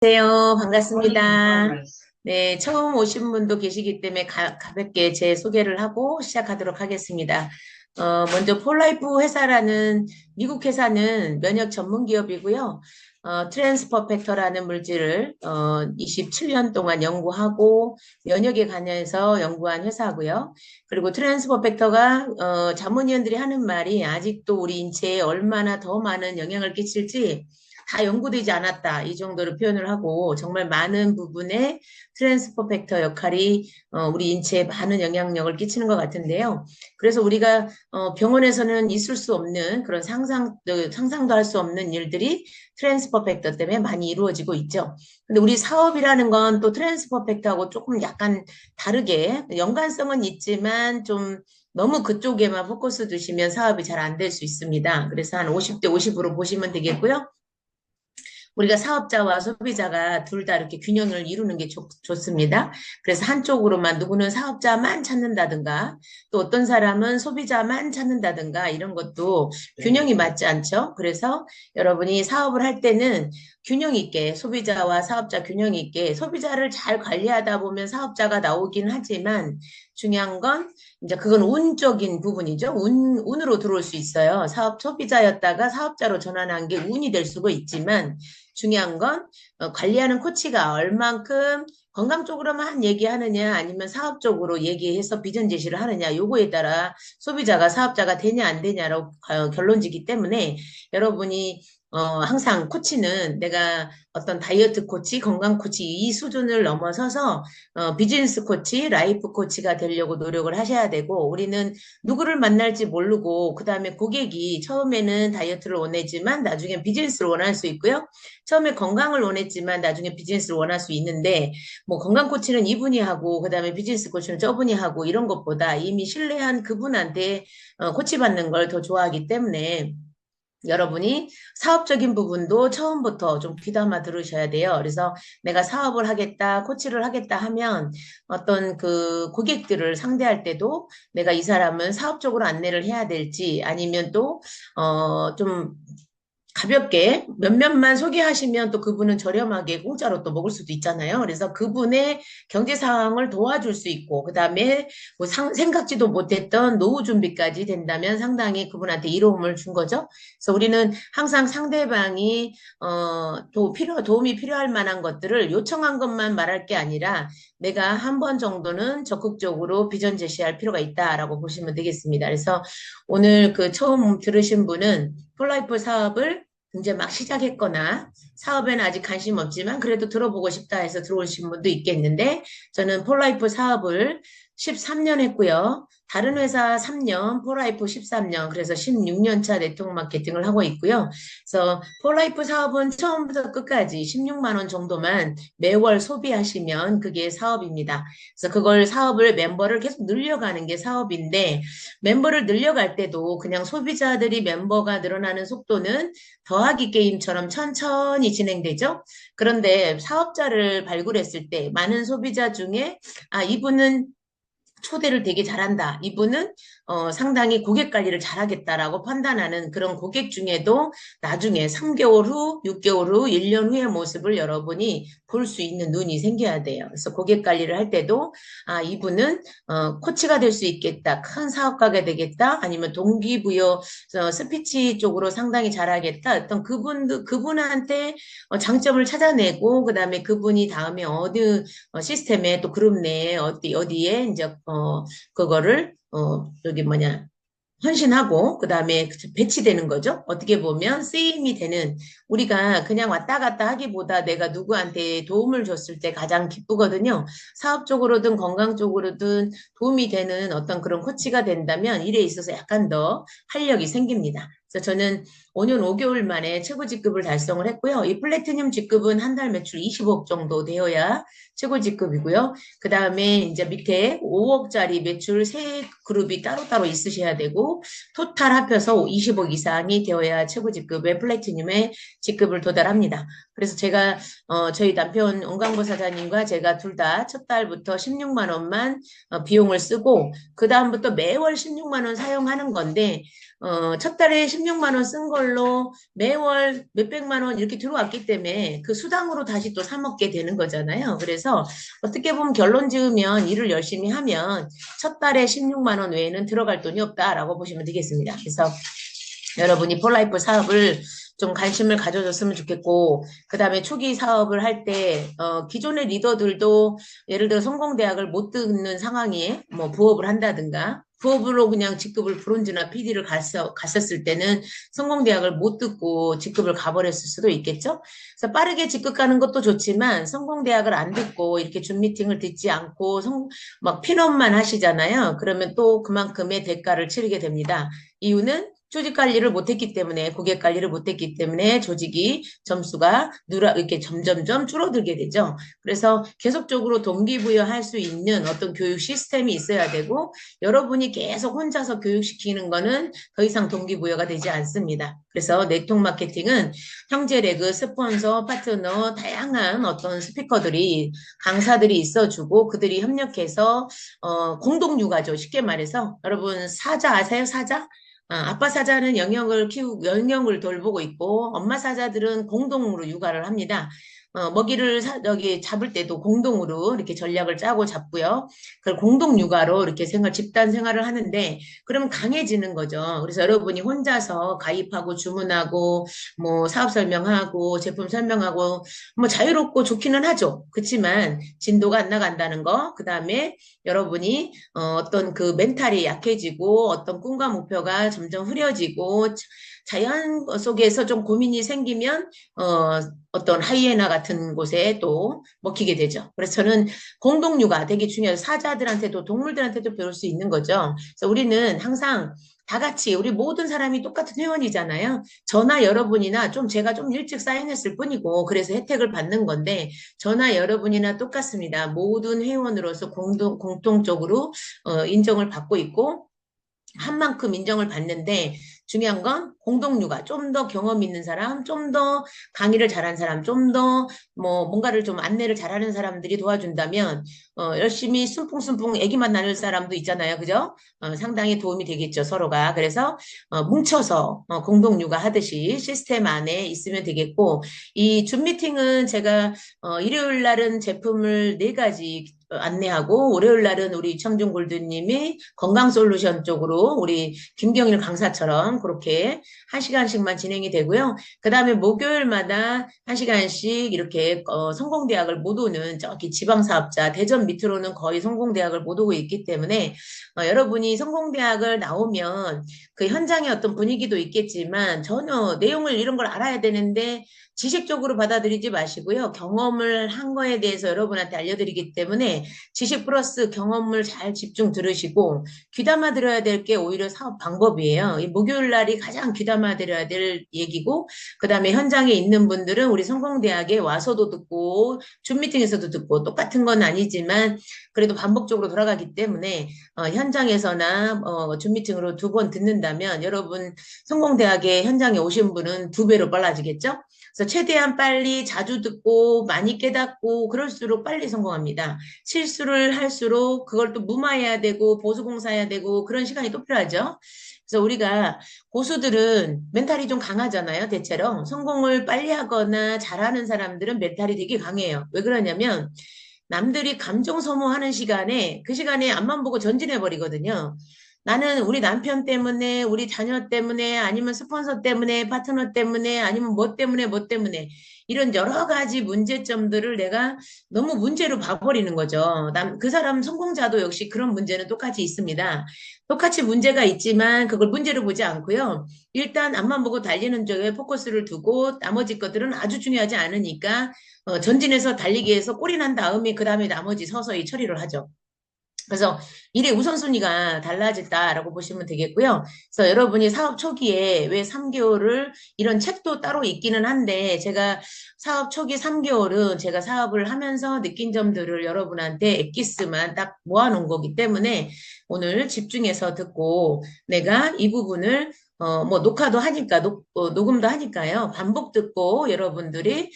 안녕하세요. 반갑습니다. 네, 처음 오신 분도 계시기 때문에 가볍게 제 소개를 하고 시작하도록 하겠습니다. 먼저 폴라이프 회사라는 미국 회사는 면역 전문 기업이고요. 트랜스퍼 팩터라는 물질을 27년 동안 연구하고 면역에 관해서 연구한 회사고요. 그리고 트랜스퍼 팩터가 자문위원들이 하는 말이 아직도 우리 인체에 얼마나 더 많은 영향을 끼칠지 다 연구되지 않았다. 이 정도로 표현을 하고 정말 많은 부분에 트랜스퍼 팩터 역할이 우리 인체에 많은 영향력을 끼치는 것 같은데요. 그래서 우리가 병원에서는 있을 수 없는 그런 상상도 할 수 없는 일들이 트랜스퍼 팩터 때문에 많이 이루어지고 있죠. 근데 우리 사업이라는 건 또 트랜스퍼 팩터하고 조금 약간 다르게 연관성은 있지만 좀 너무 그쪽에만 포커스 두시면 사업이 잘 안 될 수 있습니다. 그래서 한 50대 50으로 보시면 되겠고요. 우리가 사업자와 소비자가 둘 다 이렇게 균형을 이루는 게 좋습니다. 그래서 한쪽으로만 누구는 사업자만 찾는다든가 또 어떤 사람은 소비자만 찾는다든가 이런 것도 균형이 맞지 않죠. 그래서 여러분이 사업을 할 때는 균형 있게 소비자와 사업자 균형 있게 소비자를 잘 관리하다 보면 사업자가 나오긴 하지만 중요한 건 이제 그건 운적인 부분이죠. 운으로 들어올 수 있어요. 소비자였다가 사업자로 전환한 게 운이 될 수가 있지만 중요한 건 관리하는 코치가 얼만큼 건강 쪽으로만 얘기하느냐 아니면 사업 적으로 얘기해서 비전 제시를 하느냐 요거에 따라 소비자가 사업자가 되냐 안 되냐로 결론지기 때문에 여러분이 항상 코치는 내가 어떤 다이어트 코치, 건강 코치 이 수준을 넘어서서 비즈니스 코치, 라이프 코치가 되려고 노력을 하셔야 되고 우리는 누구를 만날지 모르고 그 다음에 고객이 처음에는 다이어트를 원했지만 나중에 비즈니스를 원할 수 있고요. 처음에 건강을 원했지만 나중에 비즈니스를 원할 수 있는데 뭐 건강 코치는 이분이 하고 그다음에 비즈니스 코치는 저분이 하고 이런 것보다 이미 신뢰한 그분한테 코치 받는 걸 더 좋아하기 때문에 여러분이 사업적인 부분도 처음부터 좀 귀담아 들으셔야 돼요. 그래서 내가 사업을 하겠다, 코치를 하겠다 하면 어떤 그 고객들을 상대할 때도 내가 이 사람은 사업적으로 안내를 해야 될지 아니면 또, 좀 가볍게 몇몇만 소개하시면 또 그분은 저렴하게 공짜로 또 먹을 수도 있잖아요. 그래서 그분의 경제 상황을 도와줄 수 있고, 그 다음에 뭐 생각지도 못했던 노후 준비까지 된다면 상당히 그분한테 이로움을 준 거죠. 그래서 우리는 항상 상대방이, 도움이 필요할 만한 것들을 요청한 것만 말할 게 아니라 내가 한 번 정도는 적극적으로 비전 제시할 필요가 있다라고 보시면 되겠습니다. 그래서 오늘 그 처음 들으신 분은 폴라이프 사업을 이제 막 시작했거나 사업에는 아직 관심 없지만 그래도 들어보고 싶다 해서 들어오신 분도 있겠는데 저는 폴라이프 사업을 13년 했고요. 다른 회사 3년, 폴라이프 13년, 그래서 16년 차 네트워크 마케팅을 하고 있고요. 그래서 폴라이프 사업은 처음부터 끝까지 16만 원 정도만 매월 소비하시면 그게 사업입니다. 그래서 그걸 사업을 멤버를 계속 늘려가는 게 사업인데 멤버를 늘려갈 때도 그냥 소비자들이 멤버가 늘어나는 속도는 더하기 게임처럼 천천히 진행되죠. 그런데 사업자를 발굴했을 때 많은 소비자 중에 이분은 초대를 되게 잘한다. 이분은 상당히 고객 관리를 잘하겠다라고 판단하는 그런 고객 중에도 나중에 3개월 후, 6개월 후, 1년 후의 모습을 여러분이 볼 수 있는 눈이 생겨야 돼요. 그래서 고객 관리를 할 때도 이분은 코치가 될 수 있겠다. 큰 사업가가 되겠다. 아니면 동기부여 스피치 쪽으로 상당히 잘하겠다. 어떤 그분한테 장점을 찾아내고 그다음에 그분이 다음에 어느 시스템에 또 그룹 내에 어디에 이제 그거를 여기 뭐냐 헌신하고 그다음에 배치되는 거죠. 어떻게 보면 쓰임이 되는 우리가 그냥 왔다 갔다 하기보다 내가 누구한테 도움을 줬을 때 가장 기쁘거든요. 사업적으로든 건강적으로든 도움이 되는 어떤 그런 코치가 된다면 일에 있어서 약간 더 활력이 생깁니다. 그래서 저는 5년 5개월 만에 최고 직급을 달성을 했고요. 이 플래티늄 직급은 한 달 매출 20억 정도 되어야 최고 직급이고요. 그 다음에 이제 밑에 5억짜리 매출 세 그룹이 따로따로 있으셔야 되고, 토탈 합해서 20억 이상이 되어야 최고 직급의 플래티늄의 직급을 도달합니다. 그래서 제가, 저희 남편 은광보 사장님과 제가 둘 다 첫 달부터 16만 원만 비용을 쓰고, 그 다음부터 매월 16만 원 사용하는 건데, 첫 달에 16만 원 쓴 걸로 매월 몇백만 원 이렇게 들어왔기 때문에 그 수당으로 다시 또 사 먹게 되는 거잖아요. 그래서 어떻게 보면 결론 지으면 일을 열심히 하면 첫 달에 16만 원 외에는 들어갈 돈이 없다라고 보시면 되겠습니다. 그래서 여러분이 폴라이프 사업을 좀 관심을 가져줬으면 좋겠고, 그 다음에 초기 사업을 할 때, 기존의 리더들도 예를 들어 성공대학을 못 듣는 상황에 뭐 부업을 한다든가, 부업으로 그냥 직급을 브론즈나 PD를 갔었을 때는 성공대학을 못 듣고 직급을 가버렸을 수도 있겠죠? 그래서 빠르게 직급 가는 것도 좋지만 성공대학을 안 듣고 이렇게 줌 미팅을 듣지 않고 막 핀업만 하시잖아요. 그러면 또 그만큼의 대가를 치르게 됩니다. 이유는 조직 관리를 못했기 때문에, 고객 관리를 못했기 때문에 조직이 점수가 이렇게 점점점 줄어들게 되죠. 그래서 계속적으로 동기부여할 수 있는 어떤 교육 시스템이 있어야 되고, 여러분이 계속 혼자서 교육시키는 거는 더 이상 동기부여가 되지 않습니다. 그래서 네트워크 마케팅은 형제 레그, 스폰서, 파트너, 다양한 어떤 스피커들이, 강사들이 있어주고, 그들이 협력해서, 공동 육아죠. 쉽게 말해서. 여러분, 사자 아세요? 사자? 아빠 사자는 영역을 돌보고 있고, 엄마 사자들은 공동으로 육아를 합니다. 먹이를 여기 잡을 때도 공동으로 이렇게 전략을 짜고 잡고요. 그걸 공동 육아로 이렇게 집단 생활을 하는데, 그러면 강해지는 거죠. 그래서 여러분이 혼자서 가입하고 주문하고, 뭐 사업 설명하고, 제품 설명하고, 뭐 자유롭고 좋기는 하죠. 그렇지만 진도가 안 나간다는 거, 그 다음에 여러분이 어떤 그 멘탈이 약해지고 어떤 꿈과 목표가 점점 흐려지고 자연 속에서 좀 고민이 생기면 어떤 하이에나 같은 곳에 또 먹히게 되죠. 그래서 저는 공동육아 되게 중요해요. 사자들한테도 동물들한테도 배울 수 있는 거죠. 그래서 우리는 항상 다 같이 우리 모든 사람이 똑같은 회원이잖아요. 저나 여러분이나 제가 좀 일찍 사인했을 뿐이고 그래서 혜택을 받는 건데 저나 여러분이나 똑같습니다. 모든 회원으로서 공통적으로 인정을 받고 있고 한 만큼 인정을 받는데 중요한 건 공동육아, 좀 더 경험 있는 사람, 좀 더 강의를 잘한 사람, 좀 더 뭐 뭔가를 좀 안내를 잘하는 사람들이 도와준다면 열심히 순풍순풍 애기만 나눌 사람도 있잖아요. 그죠? 상당히 도움이 되겠죠, 서로가. 그래서 뭉쳐서 공동육아 하듯이 시스템 안에 있으면 되겠고 이 줌 미팅은 제가 일요일 날은 제품을 4가지 안내하고 월요일 날은 우리 이청준 골드님이 건강 솔루션 쪽으로 우리 김경일 강사처럼 그렇게 1시간씩만 진행이 되고요. 그 다음에 목요일마다 1시간씩 이렇게 성공대학을 못 오는 저기 지방사업자 대전 밑으로는 거의 성공대학을 못 오고 있기 때문에 여러분이 성공대학을 나오면 그 현장의 어떤 분위기도 있겠지만 전혀 내용을 이런 걸 알아야 되는데 지식적으로 받아들이지 마시고요. 경험을 한 거에 대해서 여러분한테 알려드리기 때문에 지식 플러스 경험을 잘 집중 들으시고 귀담아 들어야 될 게 오히려 사업 방법이에요. 이 목요일 날이 가장 귀담아 들어야 될 얘기고 그다음에 현장에 있는 분들은 우리 성공대학에 와서도 듣고 줌 미팅에서도 듣고 똑같은 건 아니지만 그래도 반복적으로 돌아가기 때문에 현장에서나 줌 미팅으로 2번 듣는다면 여러분 성공대학에 현장에 오신 분은 2배로 빨라지겠죠? 그래서 최대한 빨리 자주 듣고 많이 깨닫고 그럴수록 빨리 성공합니다. 실수를 할수록 그걸 또 무마해야 되고 보수공사해야 되고 그런 시간이 또 필요하죠. 그래서 우리가 고수들은 멘탈이 좀 강하잖아요. 대체로 성공을 빨리 하거나 잘하는 사람들은 멘탈이 되게 강해요. 왜 그러냐면 남들이 감정 소모하는 시간에 그 시간에 앞만 보고 전진해 버리거든요. 나는 우리 남편 때문에, 우리 자녀 때문에, 아니면 스폰서 때문에, 파트너 때문에, 아니면 뭐 때문에, 이런 여러 가지 문제점들을 내가 너무 문제로 봐버리는 거죠. 그 사람 성공자도 역시 그런 문제는 똑같이 있습니다. 똑같이 문제가 있지만 그걸 문제로 보지 않고요. 일단 앞만 보고 달리는 쪽에 포커스를 두고 나머지 것들은 아주 중요하지 않으니까 전진해서 달리기 위해서 꼴이 난 다음에 그 다음에 나머지 서서히 처리를 하죠. 그래서 일의 우선순위가 달라졌다라고 보시면 되겠고요. 그래서 여러분이 사업 초기에 왜 3개월을 이런 책도 따로 있기는 한데 제가 사업 초기 3개월은 제가 사업을 하면서 느낀 점들을 여러분한테 엑기스만 딱 모아놓은 거기 때문에 오늘 집중해서 듣고 내가 이 부분을 뭐 녹화도 하니까 녹음도 하니까요. 반복 듣고 여러분들이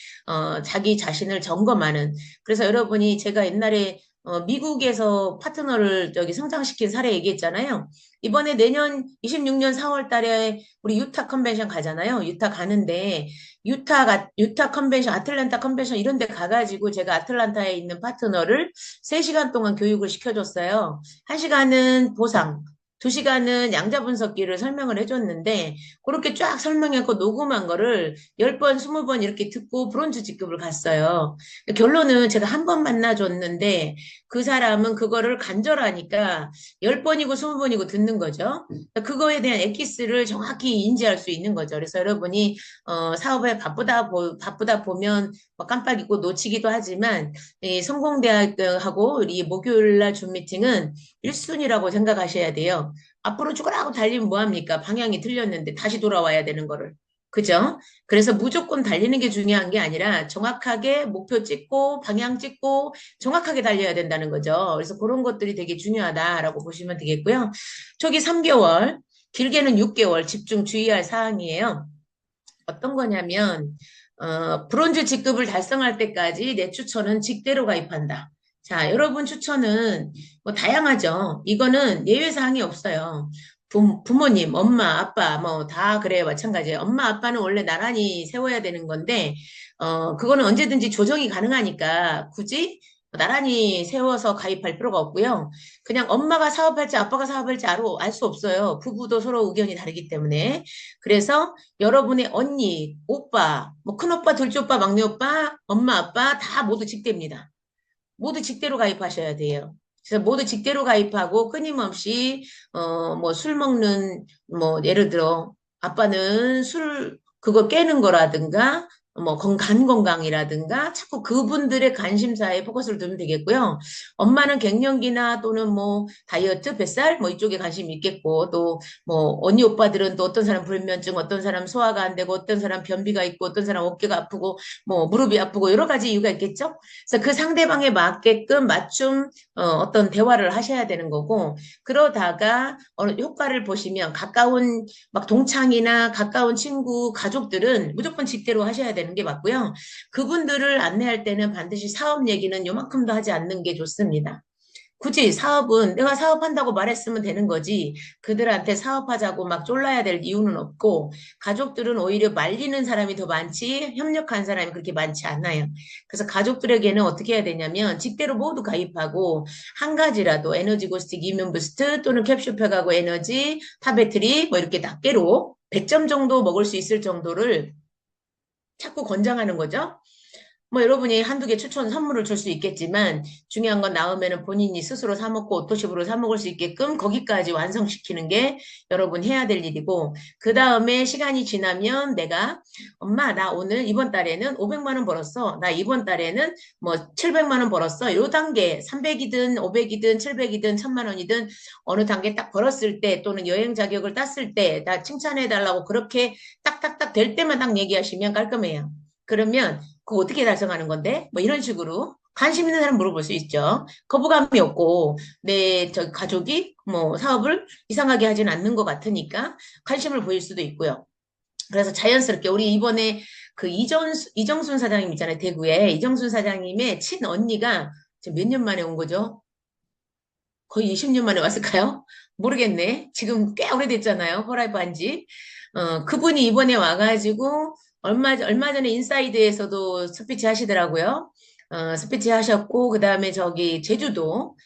자기 자신을 점검하는 그래서 여러분이 제가 옛날에 미국에서 파트너를 저기 성장시킨 사례 얘기했잖아요. 이번에 내년 26년 4월 달에 우리 유타 컨벤션 가잖아요. 유타 가는데 유타 컨벤션, 아틀란타 컨벤션 이런 데 가가지고 제가 아틀란타에 있는 파트너를 3시간 동안 교육을 시켜줬어요. 1시간은 보상, 2시간은 양자 분석기를 설명을 해줬는데 그렇게 쫙 설명했고 녹음한 거를 10번, 20번 이렇게 듣고 브론즈 직급을 갔어요. 결론은 제가 한 번 만나줬는데 그 사람은 그거를 간절하니까 10번이고 20번이고 듣는 거죠. 그거에 대한 엑기스를 정확히 인지할 수 있는 거죠. 그래서 여러분이 사업에 바쁘다 보면 뭐 깜빡 잊고 놓치기도 하지만 이 성공대학하고 우리 목요일 날 줌 미팅은 1순위라고 생각하셔야 돼요. 앞으로 죽으라고 달리면 뭐합니까? 방향이 틀렸는데 다시 돌아와야 되는 거를. 그죠? 그래서 무조건 달리는 게 중요한 게 아니라 정확하게 목표 찍고 방향 찍고 정확하게 달려야 된다는 거죠. 그래서 그런 것들이 되게 중요하다라고 보시면 되겠고요. 초기 3개월, 길게는 6개월 집중 주의할 사항이에요. 어떤 거냐면 브론즈 직급을 달성할 때까지 내 추천은 직대로 가입한다. 자, 여러분 추천은 뭐 다양하죠. 이거는 예외사항이 없어요. 부모님, 엄마, 아빠, 뭐 다 그래요. 마찬가지예요. 엄마, 아빠는 원래 나란히 세워야 되는 건데, 그거는 언제든지 조정이 가능하니까 굳이 나란히 세워서 가입할 필요가 없고요. 그냥 엄마가 사업할지 아빠가 사업할지 알 수 없어요. 부부도 서로 의견이 다르기 때문에. 그래서 여러분의 언니, 오빠, 뭐 큰오빠, 둘째오빠, 막내오빠, 엄마, 아빠 다 모두 직대입니다. 모두 직대로 가입하셔야 돼요. 그래서 모두 직대로 가입하고 끊임없이 뭐 술 먹는 뭐 예를 들어 아빠는 술 그거 깨는 거라든가 뭐 간 건강이라든가 자꾸 그분들의 관심사에 포커스를 두면 되겠고요. 엄마는 갱년기나 또는 뭐 다이어트, 뱃살 뭐 이쪽에 관심이 있겠고 또 뭐 언니 오빠들은 또 어떤 사람 불면증, 어떤 사람 소화가 안 되고 어떤 사람 변비가 있고 어떤 사람 어깨가 아프고 뭐 무릎이 아프고 여러 가지 이유가 있겠죠. 그래서 그 상대방에 맞게끔 맞춤 어떤 대화를 하셔야 되는 거고 그러다가 어느 효과를 보시면 가까운 막 동창이나 가까운 친구, 가족들은 무조건 직대로 하셔야 되는 게 맞고요. 그분들을 안내할 때는 반드시 사업 얘기는 요만큼도 하지 않는 게 좋습니다. 굳이 사업은 내가 사업한다고 말했으면 되는 거지. 그들한테 사업하자고 막 쫄라야 될 이유는 없고, 가족들은 오히려 말리는 사람이 더 많지, 협력한 사람이 그렇게 많지 않아요. 그래서 가족들에게는 어떻게 해야 되냐면, 직대로 모두 가입하고, 한 가지라도 에너지 고스틱 이뮨 부스트 또는 캡슐팩하고 에너지, 타배터리, 뭐 이렇게 낱개로 100점 정도 먹을 수 있을 정도를 자꾸 권장하는 거죠. 뭐 여러분이 한두 개 추천 선물을 줄 수 있겠지만 중요한 건 나오면은 본인이 스스로 사 먹고 오토십으로 사 먹을 수 있게끔 거기까지 완성시키는 게 여러분 해야 될 일이고 그 다음에 시간이 지나면 내가 엄마 나 오늘 이번 달에는 500만 원 벌었어. 나 이번 달에는 뭐 700만 원 벌었어. 요 단계 300이든 500이든 700이든 1000만 원이든 어느 단계 딱 벌었을 때 또는 여행 자격을 땄을 때 나 칭찬해 달라고 그렇게 딱딱딱 될 때만 딱 얘기하시면 깔끔해요. 그러면 그거 어떻게 달성하는 건데? 뭐 이런 식으로 관심 있는 사람 물어볼 수 있죠. 거부감이 없고 내 저 가족이 뭐 사업을 이상하게 하진 않는 것 같으니까 관심을 보일 수도 있고요. 그래서 자연스럽게 우리 이번에 그 이정순 사장님 있잖아요. 대구에 이정순 사장님의 친언니가 지금 몇 년 만에 온 거죠? 거의 20년 만에 왔을까요? 모르겠네. 지금 꽤 오래됐잖아요. 허라이브 한 지. 그분이 이번에 와가지고 얼마 전에 인사이드에서도 스피치 하시더라고요. 스피치 하셨고, 그 다음에 저기 제주도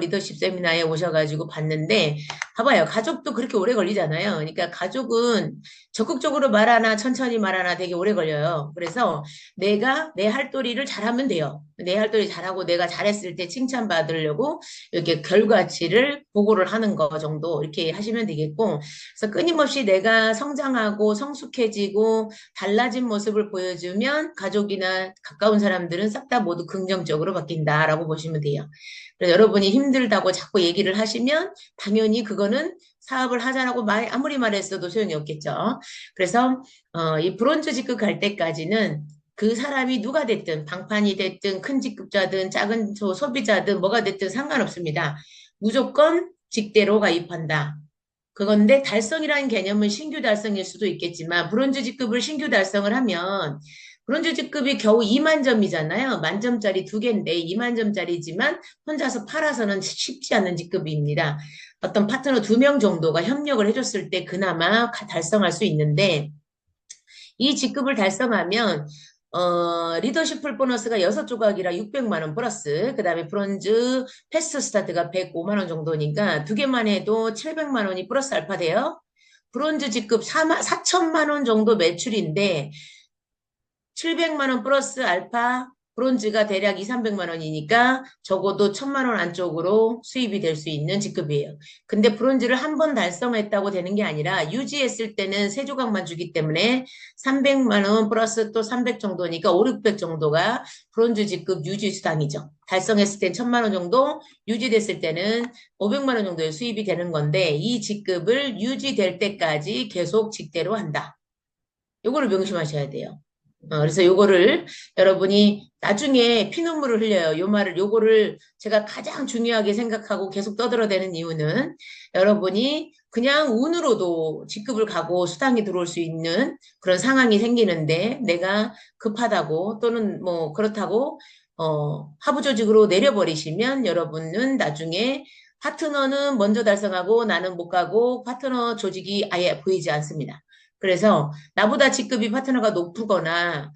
리더십 세미나에 오셔가지고 봤는데, 봐봐요. 가족도 그렇게 오래 걸리잖아요. 그러니까 가족은 적극적으로 말하나 천천히 말하나 되게 오래 걸려요. 그래서 내가 내 할도리를 잘하면 돼요. 내 할도리 잘하고 내가 잘했을 때 칭찬받으려고 이렇게 결과치를 보고를 하는 거 정도 이렇게 하시면 되겠고, 그래서 끊임없이 내가 성장하고 성숙해지고 달라진 모습을 보여주면 가족이나 가까운 사람들은 싹 다 모두 긍정적으로 바뀐다라고 보시면 돼요. 그래서 여러분이 힘들다고 자꾸 얘기를 하시면 당연히 그거는 사업을 하자라고 아무리 말했어도 소용이 없겠죠. 그래서 이 브론즈 직급 갈 때까지는 그 사람이 누가 됐든 방판이 됐든 큰 직급자든 작은 소비자든 뭐가 됐든 상관없습니다. 무조건 직대로 가입한다. 그건데 달성이라는 개념은 신규 달성일 수도 있겠지만 브론즈 직급을 신규 달성을 하면 브론즈 직급이 겨우 2만 점이잖아요. 만점짜리 두 개인데 2만 점짜리지만 혼자서 팔아서는 쉽지 않은 직급입니다. 어떤 파트너 2명 정도가 협력을 해줬을 때 그나마 달성할 수 있는데 이 직급을 달성하면 리더십 풀 보너스가 6조각이라 600만 원 플러스 그다음에 브론즈 패스트 스타트가 105만 원 정도니까 두 개만 해도 700만 원이 플러스 알파 돼요. 브론즈 직급 4천만 원 정도 매출인데 700만 원 플러스 알파 브론즈가 대략 2, 300만 원이니까 적어도 1000만 원 안쪽으로 수입이 될 수 있는 직급이에요. 근데 브론즈를 한 번 달성했다고 되는 게 아니라 유지했을 때는 세 조각만 주기 때문에 300만 원 플러스 또 300 정도니까 5, 600 정도가 브론즈 직급 유지 수당이죠. 달성했을 땐 1000만 원 정도, 유지됐을 때는 500만 원 정도의 수입이 되는 건데 이 직급을 유지될 때까지 계속 직대로 한다. 요거를 명심하셔야 돼요. 그래서 요거를 여러분이 나중에 피눈물을 흘려요. 요거를 제가 가장 중요하게 생각하고 계속 떠들어대는 이유는 여러분이 그냥 운으로도 직급을 가고 수당이 들어올 수 있는 그런 상황이 생기는데 내가 급하다고 또는 뭐 그렇다고 하부 조직으로 내려버리시면 여러분은 나중에 파트너는 먼저 달성하고 나는 못 가고 파트너 조직이 아예 보이지 않습니다. 그래서 나보다 직급이 파트너가 높거나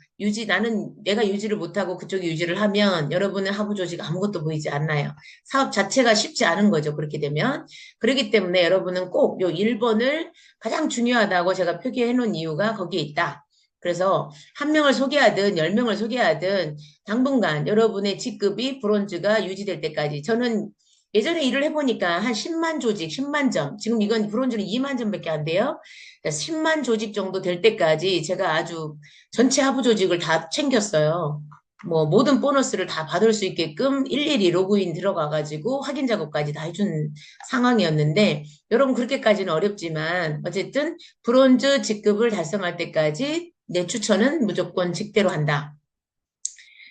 나는 내가 유지를 못하고 그쪽이 유지를 하면 여러분의 하부 조직 아무것도 보이지 않나요? 사업 자체가 쉽지 않은 거죠. 그렇게 되면. 그렇기 때문에 여러분은 꼭 요 1번을 가장 중요하다고 제가 표기해 놓은 이유가 거기에 있다. 그래서 한 명을 소개하든 10명을 소개하든 당분간 여러분의 직급이 브론즈가 유지될 때까지 저는 예전에 일을 해보니까 한 10만 조직, 10만 점. 지금 이건 브론즈는 2만 점밖에 안 돼요. 10만 조직 정도 될 때까지 제가 아주 전체 하부 조직을 다 챙겼어요. 뭐 모든 보너스를 다 받을 수 있게끔 일일이 로그인 들어가가지고 확인 작업까지 다 해준 상황이었는데 여러분 그렇게까지는 어렵지만 어쨌든 브론즈 직급을 달성할 때까지 내 추천은 무조건 직대로 한다.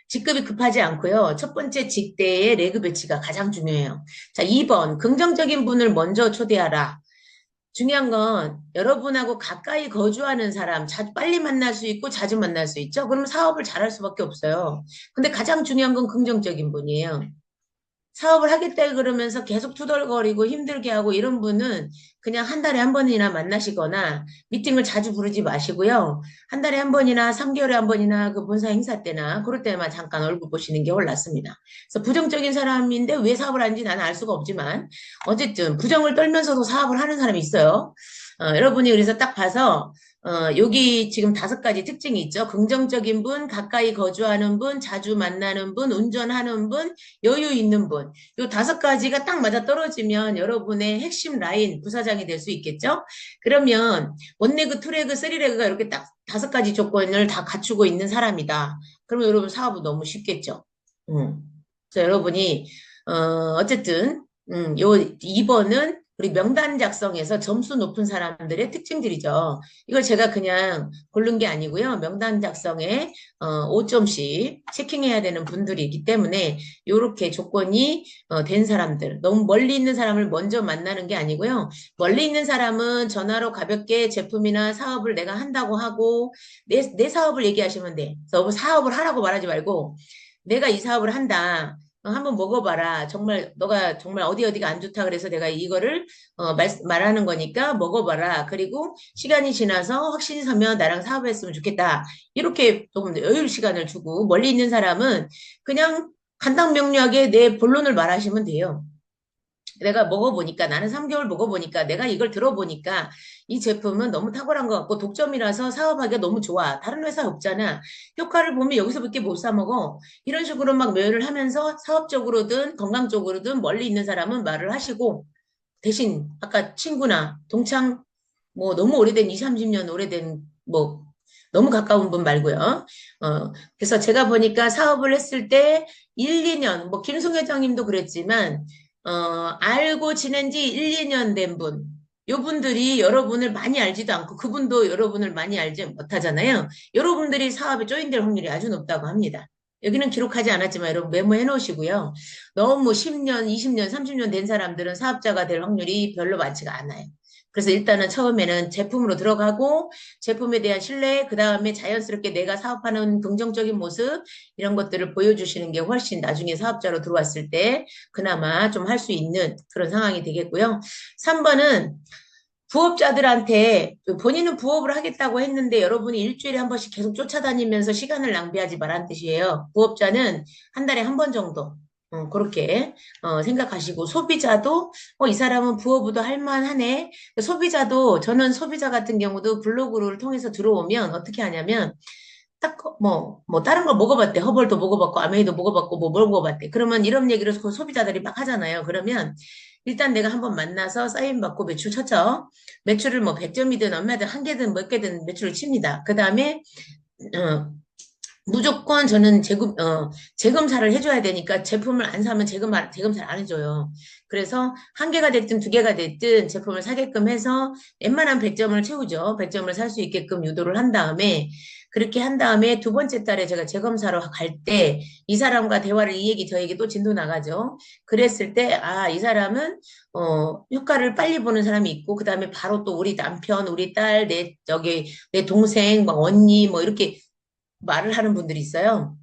직급이 급하지 않고요. 첫 번째 직대의 레그 배치가 가장 중요해요. 자, 2번 긍정적인 분을 먼저 초대하라. 중요한 건 여러분하고 가까이 거주하는 사람 빨리 만날 수 있고 자주 만날 수 있죠. 그럼 사업을 잘할 수밖에 없어요. 근데 가장 중요한 건 긍정적인 분이에요. 사업을 하겠다 그러면서 계속 투덜거리고 힘들게 하고 이런 분은 그냥 한 달에 한 번이나 만나시거나 미팅을 자주 부르지 마시고요. 한 달에 한 번이나 3개월에 한 번이나 그 본사 행사 때나 그럴 때만 잠깐 얼굴 보시는 게 옳습니다. 그래서 부정적인 사람인데 왜 사업을 하는지 나는 알 수가 없지만 어쨌든 부정을 떨면서도 사업을 하는 사람이 있어요. 여러분이 그래서 딱 봐서 여기 지금 5가지 특징이 있죠. 긍정적인 분, 가까이 거주하는 분, 자주 만나는 분, 운전하는 분, 여유 있는 분. 요 5가지가 딱 맞아 떨어지면 여러분의 핵심 라인 부사장이 될 수 있겠죠? 그러면 원레그, 투레그, 쓰리레그가 이렇게 딱 5가지 조건을 다 갖추고 있는 사람이다. 그러면 여러분 사업은 너무 쉽겠죠? 그래서 여러분이 어쨌든 요 2번은 우리 명단 작성에서 점수 높은 사람들의 특징들이죠. 이걸 제가 그냥 고른 게 아니고요. 명단 작성에 5점씩 체킹해야 되는 분들이 있기 때문에 이렇게 조건이 된 사람들, 너무 멀리 있는 사람을 먼저 만나는 게 아니고요. 멀리 있는 사람은 전화로 가볍게 제품이나 사업을 내가 한다고 하고 내 사업을 얘기하시면 돼. 그래서 사업을 하라고 말하지 말고 내가 이 사업을 한다. 한번 먹어봐라. 정말 너가 정말 어디가 안 좋다 그래서 내가 이거를 말하는 거니까 먹어봐라. 그리고 시간이 지나서 확신이 서면 나랑 사업했으면 좋겠다. 이렇게 조금 여유 시간을 주고 멀리 있는 사람은 그냥 간단명료하게 내 본론을 말하시면 돼요. 내가 먹어보니까 나는 3개월 먹어보니까 내가 이걸 들어보니까 이 제품은 너무 탁월한 것 같고 독점이라서 사업하기가 너무 좋아. 다른 회사 없잖아. 효과를 보면 여기서밖에 못 사 먹어. 이런 식으로 막 묘를 하면서 사업적으로든 건강적으로든 멀리 있는 사람은 말을 하시고 대신 아까 친구나 동창 뭐 너무 오래된 2, 30년 오래된 뭐 너무 가까운 분 말고요. 그래서 제가 보니까 사업을 했을 때 1, 2년 뭐 김송 회장님도 그랬지만 알고 지낸 지 1, 2년 된 분. 요 분들이 여러분을 많이 알지도 않고 그분도 여러분을 많이 알지 못하잖아요. 여러분들이 사업에 조인될 확률이 아주 높다고 합니다. 여기는 기록하지 않았지만 여러분 메모해 놓으시고요. 너무 10년, 20년, 30년 된 사람들은 사업자가 될 확률이 별로 많지가 않아요. 그래서 일단은 처음에는 제품으로 들어가고 제품에 대한 신뢰, 그 다음에 자연스럽게 내가 사업하는 긍정적인 모습 이런 것들을 보여주시는 게 훨씬 나중에 사업자로 들어왔을 때 그나마 좀 할 수 있는 그런 상황이 되겠고요. 3번은 부업자들한테 본인은 부업을 하겠다고 했는데 여러분이 일주일에 한 번씩 계속 쫓아다니면서 시간을 낭비하지 말란 뜻이에요. 부업자는 한 달에 한 번 정도 그렇게 생각하시고 소비자도 이 사람은 부업도 할 만하네. 소비자도 저는 소비자 같은 경우도 블로그를 통해서 들어오면 어떻게 하냐면 딱 뭐 다른 걸 먹어봤대. 허벌도 먹어봤고 아메이도 먹어봤고 뭐 먹어봤대. 그러면 이런 얘기를 소비자들이 막 하잖아요. 그러면 일단 내가 한번 만나서 사인 받고 매출 쳤죠. 매출을 뭐 100점이든 얼마든 한 개든 몇 개든 매출을 칩니다. 그 다음에 어, 무조건 저는 재검사를 해줘야 되니까 제품을 안 사면 재검사를 안 해줘요. 그래서 한 개가 됐든 두 개가 됐든 제품을 사게끔 해서 웬만한 100점을 채우죠. 100점을 살 수 있게끔 유도를 한 다음에 그렇게 한 다음에 두 번째 달에 제가 재검사로 갈 때 이 사람과 대화를 이 얘기 저 얘기 또 진도 나가죠. 그랬을 때, 아, 이 사람은, 효과를 빨리 보는 사람이 있고, 그 다음에 바로 또 우리 남편, 우리 딸, 내 동생, 막 언니, 뭐 이렇게 말을 하는 분들이 있어요.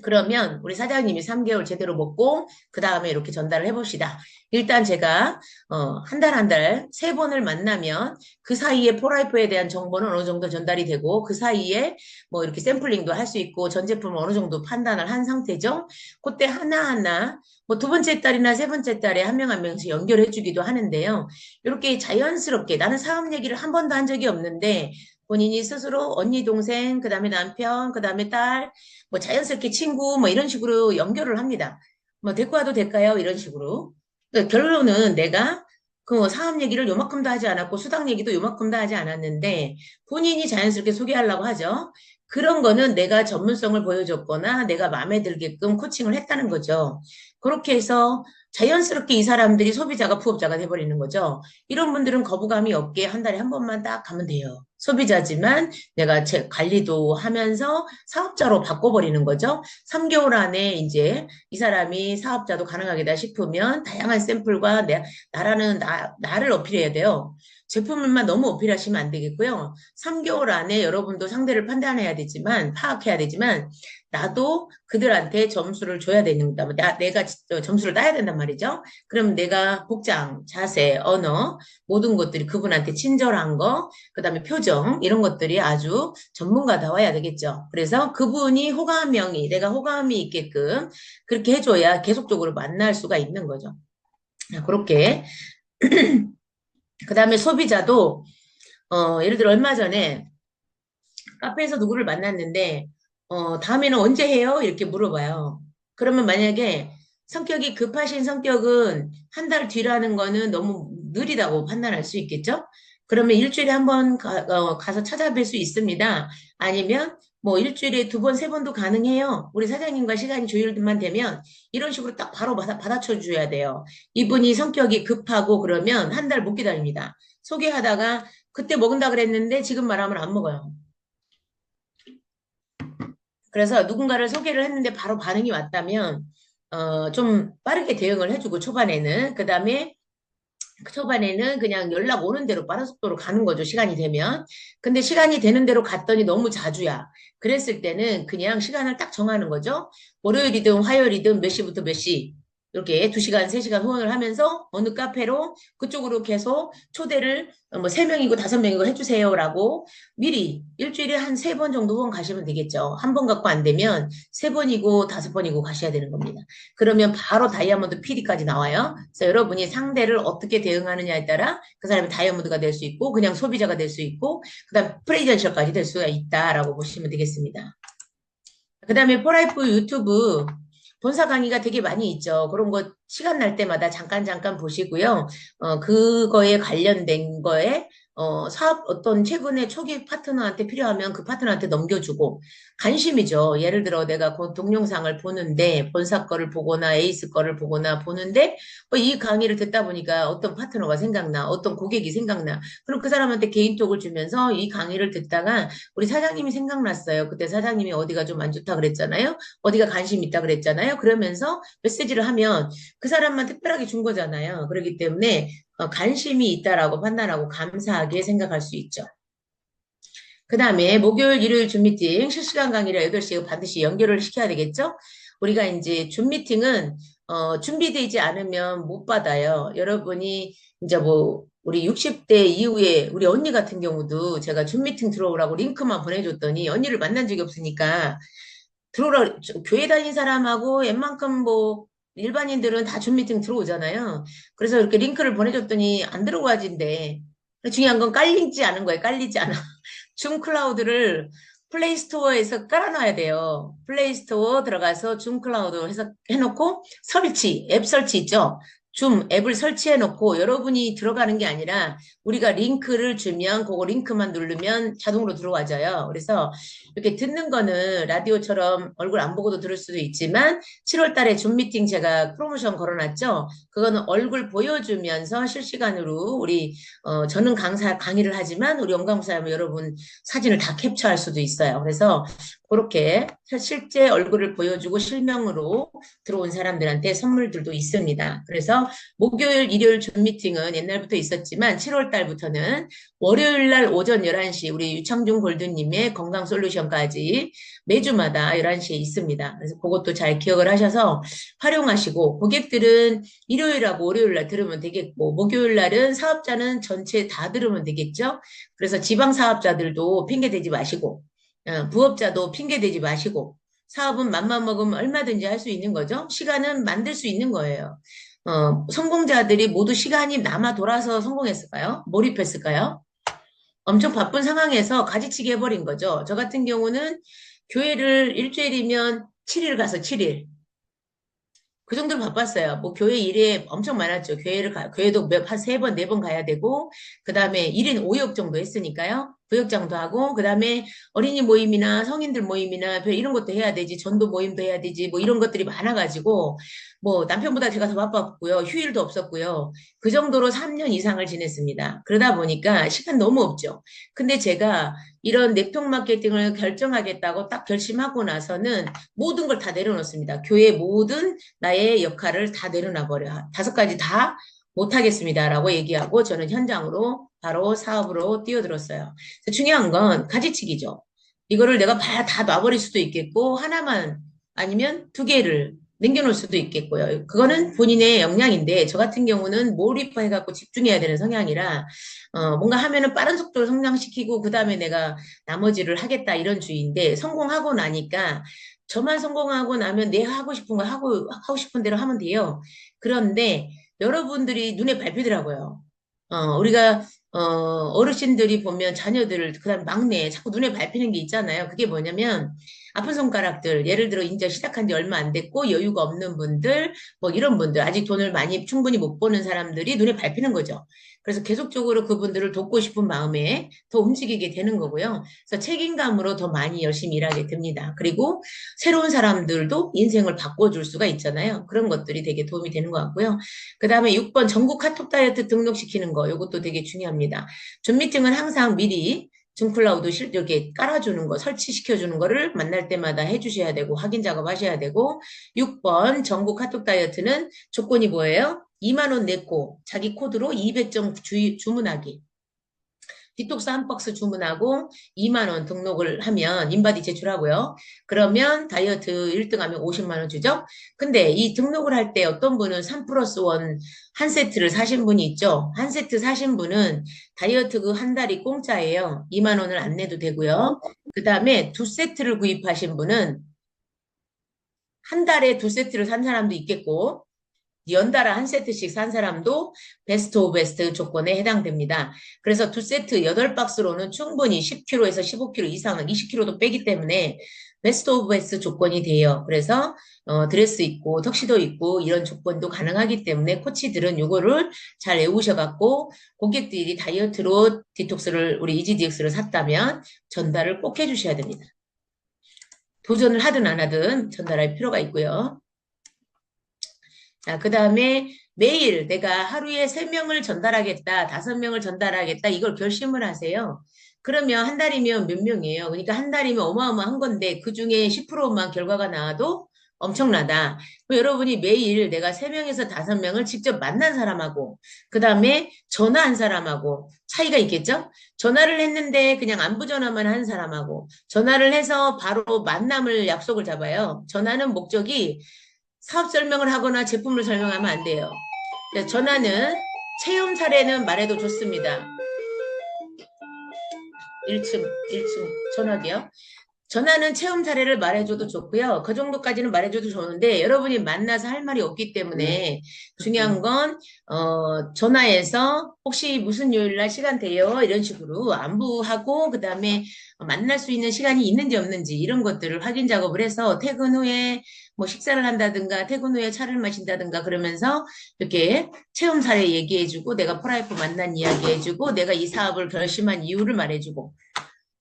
그러면 우리 사장님이 3개월 제대로 먹고 그 다음에 이렇게 전달을 해봅시다. 일단 제가 한 달 한 달 세 번을 만나면 그 사이에 포라이프에 대한 정보는 어느 정도 전달이 되고 그 사이에 뭐 이렇게 샘플링도 할 수 있고 전 제품을 어느 정도 판단을 한 상태죠. 그때 하나하나 뭐 두 번째 달이나 세 번째 달에 한 명 한 명씩 연결해 주기도 하는데요. 이렇게 자연스럽게 나는 사업 얘기를 한 번도 한 적이 없는데 본인이 스스로 언니, 동생, 그 다음에 남편, 그 다음에 딸, 뭐 자연스럽게 친구 뭐 이런 식으로 연결을 합니다. 뭐 데리고 와도 될까요? 이런 식으로. 그러니까 결론은 내가 그 사업 얘기를 요만큼도 하지 않았고 수당 얘기도 요만큼도 하지 않았는데 본인이 자연스럽게 소개하려고 하죠. 그런 거는 내가 전문성을 보여줬거나 내가 마음에 들게끔 코칭을 했다는 거죠. 그렇게 해서 자연스럽게 이 사람들이 소비자가 부업자가 돼버리는 거죠. 이런 분들은 거부감이 없게 한 달에 한 번만 딱 가면 돼요. 소비자지만 내가 제 관리도 하면서 사업자로 바꿔버리는 거죠. 3개월 안에 이제 이 사람이 사업자도 가능하겠다 싶으면 다양한 샘플과 나를 어필해야 돼요. 제품을만 너무 어필하시면 안 되겠고요. 3개월 안에 여러분도 상대를 판단해야 되지만, 파악해야 되지만, 나도 그들한테 점수를 줘야 되는 거다. 내가 점수를 따야 된단 말이죠. 그럼 내가 복장, 자세, 언어, 모든 것들이 그분한테 친절한 거, 그 다음에 표정, 이런 것들이 아주 전문가다워야 되겠죠. 그래서 그분이 내가 호감이 있게끔 그렇게 해줘야 계속적으로 만날 수가 있는 거죠. 그렇게. 그 다음에 소비자도, 예를 들어 얼마 전에 카페에서 누구를 만났는데, 다음에는 언제 해요? 이렇게 물어봐요. 그러면 만약에 성격이 급하신 성격은 한 달 뒤라는 거는 너무 느리다고 판단할 수 있겠죠? 그러면 일주일에 한 번 가서 찾아뵐 수 있습니다. 아니면 뭐 일주일에 두 번, 세 번도 가능해요. 우리 사장님과 시간이 조율만 되면 이런 식으로 딱 바로 받아쳐 줘야 돼요. 이분이 성격이 급하고 그러면 한 달 못 기다립니다. 소개하다가 그때 먹는다 그랬는데 지금 말하면 안 먹어요. 그래서 누군가를 소개를 했는데 바로 반응이 왔다면, 좀 빠르게 대응을 해주고 초반에는, 초반에는 그냥 연락 오는 대로 빠른 속도로 가는 거죠. 시간이 되면. 근데 시간이 되는 대로 갔더니 너무 자주야. 그랬을 때는 그냥 시간을 딱 정하는 거죠. 월요일이든 화요일이든 몇 시부터 몇 시. 이렇게 2시간, 3시간 후원을 하면서 어느 카페로 그쪽으로 계속 초대를 뭐 3명이고 5명이고 해주세요라고 미리 일주일에 한 3번 정도 후원 가시면 되겠죠. 한 번 갖고 안 되면 3번이고 5번이고 가셔야 되는 겁니다. 그러면 바로 다이아몬드 PD까지 나와요. 그래서 여러분이 상대를 어떻게 대응하느냐에 따라 그 사람이 다이아몬드가 될 수 있고 그냥 소비자가 될 수 있고 그다음 프레젠셜까지 될 수가 있다라고 보시면 되겠습니다. 그다음에 포라이프 유튜브 본사 강의가 되게 많이 있죠. 그런 거 시간 날 때마다 잠깐 보시고요. 그거에 관련된 거에 사업 어떤 최근에 초기 파트너한테 필요하면 그 파트너한테 넘겨주고 관심이죠. 예를 들어 내가 그 동영상을 보는데 본사 거를 보거나 에이스 거를 보거나 보는데 이 강의를 듣다 보니까 어떤 파트너가 생각나, 어떤 고객이 생각나. 그럼 그 사람한테 개인톡을 주면서 이 강의를 듣다가 우리 사장님이 생각났어요. 그때 사장님이 어디가 좀 안 좋다 그랬잖아요. 어디가 관심 있다 그랬잖아요. 그러면서 메시지를 하면 그 사람만 특별하게 준 거잖아요. 그렇기 때문에 관심이 있다라고 판단하고 감사하게 생각할 수 있죠. 그 다음에 목요일, 일요일 줌 미팅 실시간 강의를 8시에 반드시 연결을 시켜야 되겠죠? 우리가 이제 줌 미팅은 준비되지 않으면 못 받아요. 여러분이 이제 뭐 우리 60대 이후에 우리 언니 같은 경우도 제가 줌 미팅 들어오라고 링크만 보내줬더니 언니를 만난 적이 없으니까 들어오라 교회 다닌 사람하고 웬만큼 뭐 일반인들은 다 줌 미팅 들어오잖아요. 그래서 이렇게 링크를 보내줬더니 안 들어가진대. 중요한 건 깔리지 않은 거예요. 깔리지 않아. 줌 클라우드를 플레이스토어에서 깔아놔야 돼요. 플레이스토어 들어가서 줌 클라우드 해서 해놓고 앱 설치 있죠? 줌 앱을 설치해놓고 여러분이 들어가는 게 아니라 우리가 링크를 주면 그거 링크만 누르면 자동으로 들어와져요. 그래서 이렇게 듣는 거는 라디오처럼 얼굴 안 보고도 들을 수도 있지만 7월 달에 줌 미팅 제가 프로모션 걸어놨죠? 그거는 얼굴 보여주면서 실시간으로 우리 저는 강의를 하지만 우리 영광사 여러분 사진을 다 캡처할 수도 있어요. 그래서 그렇게 실제 얼굴을 보여주고 실명으로 들어온 사람들한테 선물들도 있습니다. 그래서 목요일, 일요일 줌 미팅은 옛날부터 있었지만 7월 달부터는 월요일 날 오전 11시 우리 유창준 골드님의 건강 솔루션까지 매주마다 11시에 있습니다. 그래서 그것도 잘 기억을 하셔서 활용하시고 고객들은 일요일하고 월요일 날 들으면 되겠고 목요일 날은 사업자는 전체 다 들으면 되겠죠. 그래서 지방 사업자들도 핑계 대지 마시고 부업자도 핑계 대지 마시고 사업은 맘만 먹으면 얼마든지 할 수 있는 거죠. 시간은 만들 수 있는 거예요. 성공자들이 모두 시간이 남아 돌아서 성공했을까요? 몰입했을까요? 엄청 바쁜 상황에서 가지치기 해버린 거죠. 저 같은 경우는 교회를 일주일이면 7일 가서 7일. 그 정도로 바빴어요. 뭐 교회 일이 엄청 많았죠. 교회도 한 3번, 4번 가야 되고, 그 다음에 1인 5역 정도 했으니까요. 부역장도 하고, 그 다음에 어린이 모임이나 성인들 모임이나 이런 것도 해야 되지, 전도 모임도 해야 되지, 뭐 이런 것들이 많아가지고, 뭐 남편보다 제가 더 바빴고요. 휴일도 없었고요. 그 정도로 3년 이상을 지냈습니다. 그러다 보니까 시간 너무 없죠. 근데 제가 이런 네트워크 마케팅을 결정하겠다고 딱 결심하고 나서는 모든 걸 다 내려놓습니다. 교회 모든 나의 역할을 다 내려놔 버려. 5가지 다 못하겠습니다라고 얘기하고 저는 현장으로 바로 사업으로 뛰어들었어요. 중요한 건 가지치기죠. 이거를 내가 다 놔버릴 수도 있겠고 하나만 아니면 2개를 남겨놓을 수도 있겠고요. 그거는 본인의 역량인데 저 같은 경우는 몰입해갖고 집중해야 되는 성향이라 뭔가 하면은 빠른 속도로 성장시키고 그 다음에 내가 나머지를 하겠다 이런 주의인데 성공하고 나니까 저만 성공하고 나면 내 하고 싶은 거 하고 싶은 대로 하면 돼요. 그런데 여러분들이 눈에 밟히더라고요. 우리가 어르신들이 보면 자녀들을 그다음 막내 자꾸 눈에 밟히는 게 있잖아요. 그게 뭐냐면 아픈 손가락들 예를 들어 이제 시작한 지 얼마 안 됐고 여유가 없는 분들 뭐 이런 분들 아직 돈을 많이 충분히 못 버는 사람들이 눈에 밟히는 거죠. 그래서 계속적으로 그분들을 돕고 싶은 마음에 더 움직이게 되는 거고요. 그래서 책임감으로 더 많이 열심히 일하게 됩니다. 그리고 새로운 사람들도 인생을 바꿔줄 수가 있잖아요. 그런 것들이 되게 도움이 되는 것 같고요. 그 다음에 6번 전국 카톡 다이어트 등록시키는 거, 이것도 되게 중요합니다. 줌 미팅은 항상 미리 줌 클라우드 이렇게 깔아주는 거, 설치시켜주는 거를 만날 때마다 해주셔야 되고, 확인 작업하셔야 되고, 6번 전국 카톡 다이어트는 조건이 뭐예요? 2만 원 냈고, 자기 코드로 200점 주문하기. 디톡스 한 박스 주문하고 2만 원 등록을 하면 인바디 제출하고요. 그러면 다이어트 1등 하면 50만 원 주죠. 근데 이 등록을 할 때 어떤 분은 3 플러스 1 한 세트를 사신 분이 있죠. 한 세트 사신 분은 다이어트 그 한 달이 공짜예요. 2만 원을 안 내도 되고요. 그 다음에 2세트를 구입하신 분은 한 달에 2세트를 산 사람도 있겠고 연달아 한 세트씩 산 사람도 베스트 오브 베스트 조건에 해당됩니다. 그래서 2세트 8박스로는 충분히 10kg에서 15kg 이상은 20kg도 빼기 때문에 베스트 오브 베스트 조건이 돼요. 그래서 드레스 입고 턱시도 입고 이런 조건도 가능하기 때문에 코치들은 이거를 잘 외우셔갖고 고객들이 다이어트로 디톡스를 우리 이지디엑스를 샀다면 전달을 꼭 해주셔야 됩니다. 도전을 하든 안 하든 전달할 필요가 있고요. 자, 그 다음에 매일 내가 하루에 3명을 전달하겠다, 5명을 전달하겠다, 이걸 결심을 하세요. 그러면 한 달이면 몇 명이에요? 그러니까 한 달이면 어마어마한 건데, 그 중에 10%만 결과가 나와도 엄청나다. 그럼 여러분이 매일 내가 3명에서 5명을 직접 만난 사람하고, 그 다음에 전화한 사람하고 차이가 있겠죠? 전화를 했는데 그냥 안부 전화만 한 사람하고, 전화를 해서 바로 만남을 약속을 잡아요. 전화는 목적이 사업 설명을 하거나 제품을 설명하면 안 돼요. 전화는 체험 사례는 말해도 좋습니다. 1층 전화기요. 전화는 체험 사례를 말해줘도 좋고요. 그 정도까지는 말해줘도 좋은데 여러분이 만나서 할 말이 없기 때문에 중요한 건 전화해서 혹시 무슨 요일 날 시간 돼요? 이런 식으로 안부하고 그다음에 만날 수 있는 시간이 있는지 없는지 이런 것들을 확인 작업을 해서 퇴근 후에 뭐 식사를 한다든가 퇴근 후에 차를 마신다든가 그러면서 이렇게 체험 사례 얘기해주고 내가 프라이프 만난 이야기 해주고 내가 이 사업을 결심한 이유를 말해주고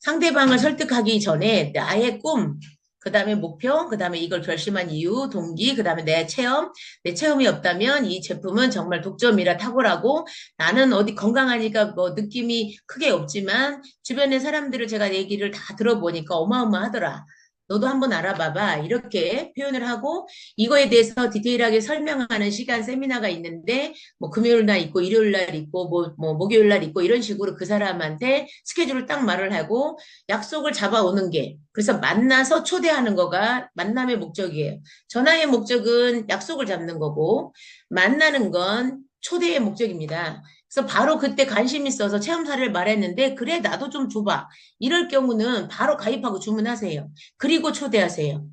상대방을 설득하기 전에 나의 꿈, 그 다음에 목표, 그 다음에 이걸 결심한 이유, 동기, 그 다음에 내 체험이 없다면 이 제품은 정말 독점이라 탁월하고 나는 어디 건강하니까 뭐 느낌이 크게 없지만 주변의 사람들을 제가 얘기를 다 들어보니까 어마어마하더라. 너도 한번 알아봐봐. 이렇게 표현을 하고 이거에 대해서 디테일하게 설명하는 시간 세미나가 있는데 뭐 금요일 날 있고 일요일 날 있고 뭐 목요일 날 있고 이런 식으로 그 사람한테 스케줄을 딱 말을 하고 약속을 잡아오는 게 그래서 만나서 초대하는 거가 만남의 목적이에요. 전화의 목적은 약속을 잡는 거고 만나는 건 초대의 목적입니다. 그래서 바로 그때 관심 있어서 체험 사례를 말했는데 그래 나도 좀 줘봐. 이럴 경우는 바로 가입하고 주문하세요. 그리고 초대하세요.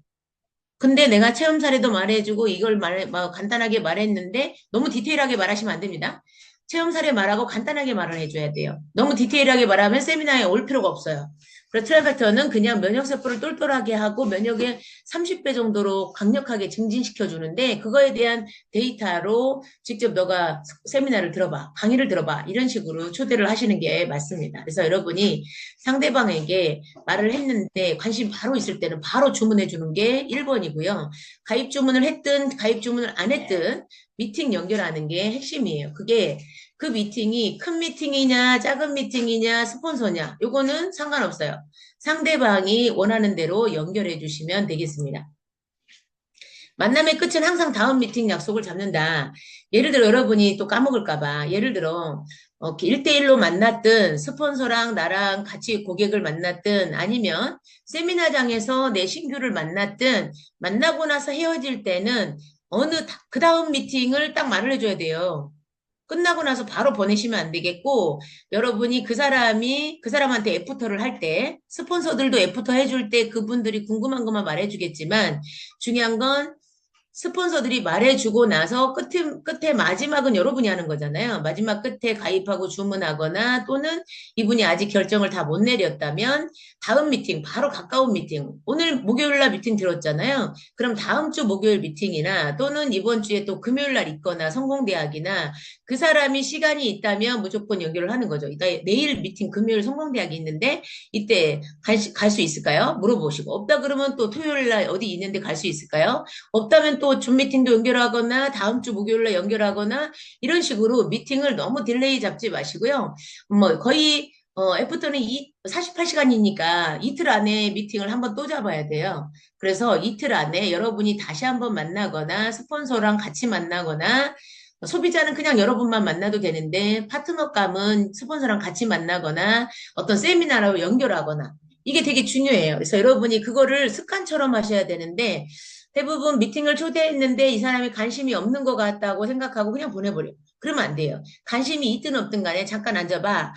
근데 내가 체험 사례도 말해주고 이걸 뭐 간단하게 말했는데 너무 디테일하게 말하시면 안 됩니다. 체험 사례 말하고 간단하게 말을 해줘야 돼요. 너무 디테일하게 말하면 세미나에 올 필요가 없어요. 그래서 트라이팩터는 그냥 면역세포를 똘똘하게 하고 면역의 30배 정도로 강력하게 증진시켜 주는데 그거에 대한 데이터로 직접 너가 세미나를 들어봐, 강의를 들어봐 이런 식으로 초대를 하시는 게 맞습니다. 그래서 여러분이 상대방에게 말을 했는데 관심 바로 있을 때는 바로 주문해 주는 게 1번이고요. 가입 주문을 했든 가입 주문을 안 했든 미팅 연결하는 게 핵심이에요. 그게 그 미팅이 큰 미팅이냐 작은 미팅이냐 스폰서냐 요거는 상관없어요. 상대방이 원하는 대로 연결해 주시면 되겠습니다. 만남의 끝은 항상 다음 미팅 약속을 잡는다. 예를 들어 여러분이 또 까먹을까봐 예를 들어 1대1로 만났든 스폰서랑 나랑 같이 고객을 만났든 아니면 세미나장에서 내 신규를 만났든 만나고 나서 헤어질 때는 그 다음 미팅을 딱 말을 해줘야 돼요. 끝나고 나서 바로 보내시면 안 되겠고, 여러분이 그 사람한테 애프터를 할 때, 스폰서들도 애프터 해줄 때 그분들이 궁금한 것만 말해주겠지만, 중요한 건 스폰서들이 말해주고 나서 끝에 마지막은 여러분이 하는 거잖아요. 마지막 끝에 가입하고 주문하거나 또는 이분이 아직 결정을 다 못 내렸다면 다음 미팅, 바로 가까운 미팅. 오늘 목요일 날 미팅 들었잖아요. 그럼 다음 주 목요일 미팅이나 또는 이번 주에 또 금요일 날 있거나 성공대학이나 그 사람이 시간이 있다면 무조건 연결을 하는 거죠. 그러니까 내일 미팅 금요일 성공대학이 있는데 이때 갈 수 있을까요? 물어보시고. 없다 그러면 또 토요일 날 어디 있는데 갈 수 있을까요? 없다면 또 줌 미팅도 연결하거나 다음 주 목요일날 연결하거나 이런 식으로 미팅을 너무 딜레이 잡지 마시고요. 뭐 거의 애프터는 48시간이니까 이틀 안에 미팅을 한번 또 잡아야 돼요. 그래서 이틀 안에 여러분이 다시 한번 만나거나 스폰서랑 같이 만나거나 소비자는 그냥 여러분만 만나도 되는데 파트너감은 스폰서랑 같이 만나거나 어떤 세미나로 연결하거나 이게 되게 중요해요. 그래서 여러분이 그거를 습관처럼 하셔야 되는데 대부분 미팅을 초대했는데 이 사람이 관심이 없는 것 같다고 생각하고 그냥 보내버려요. 그러면 안 돼요. 관심이 있든 없든 간에 잠깐 앉아봐.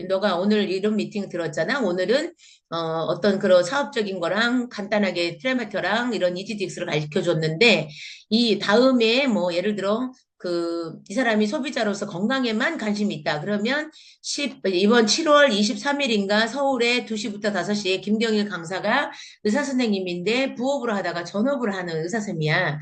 너가 오늘 이런 미팅 들었잖아. 오늘은 어떤 그런 사업적인 거랑 간단하게 트레마터랑 이런 이지직스를 가르쳐 줬는데 이 다음에 뭐 예를 들어 이 사람이 소비자로서 건강에만 관심이 있다. 그러면 이번 7월 23일인가 서울에 2시부터 5시에 김경일 강사가 의사 선생님인데 부업으로 하다가 전업을 하는 의사쌤이야.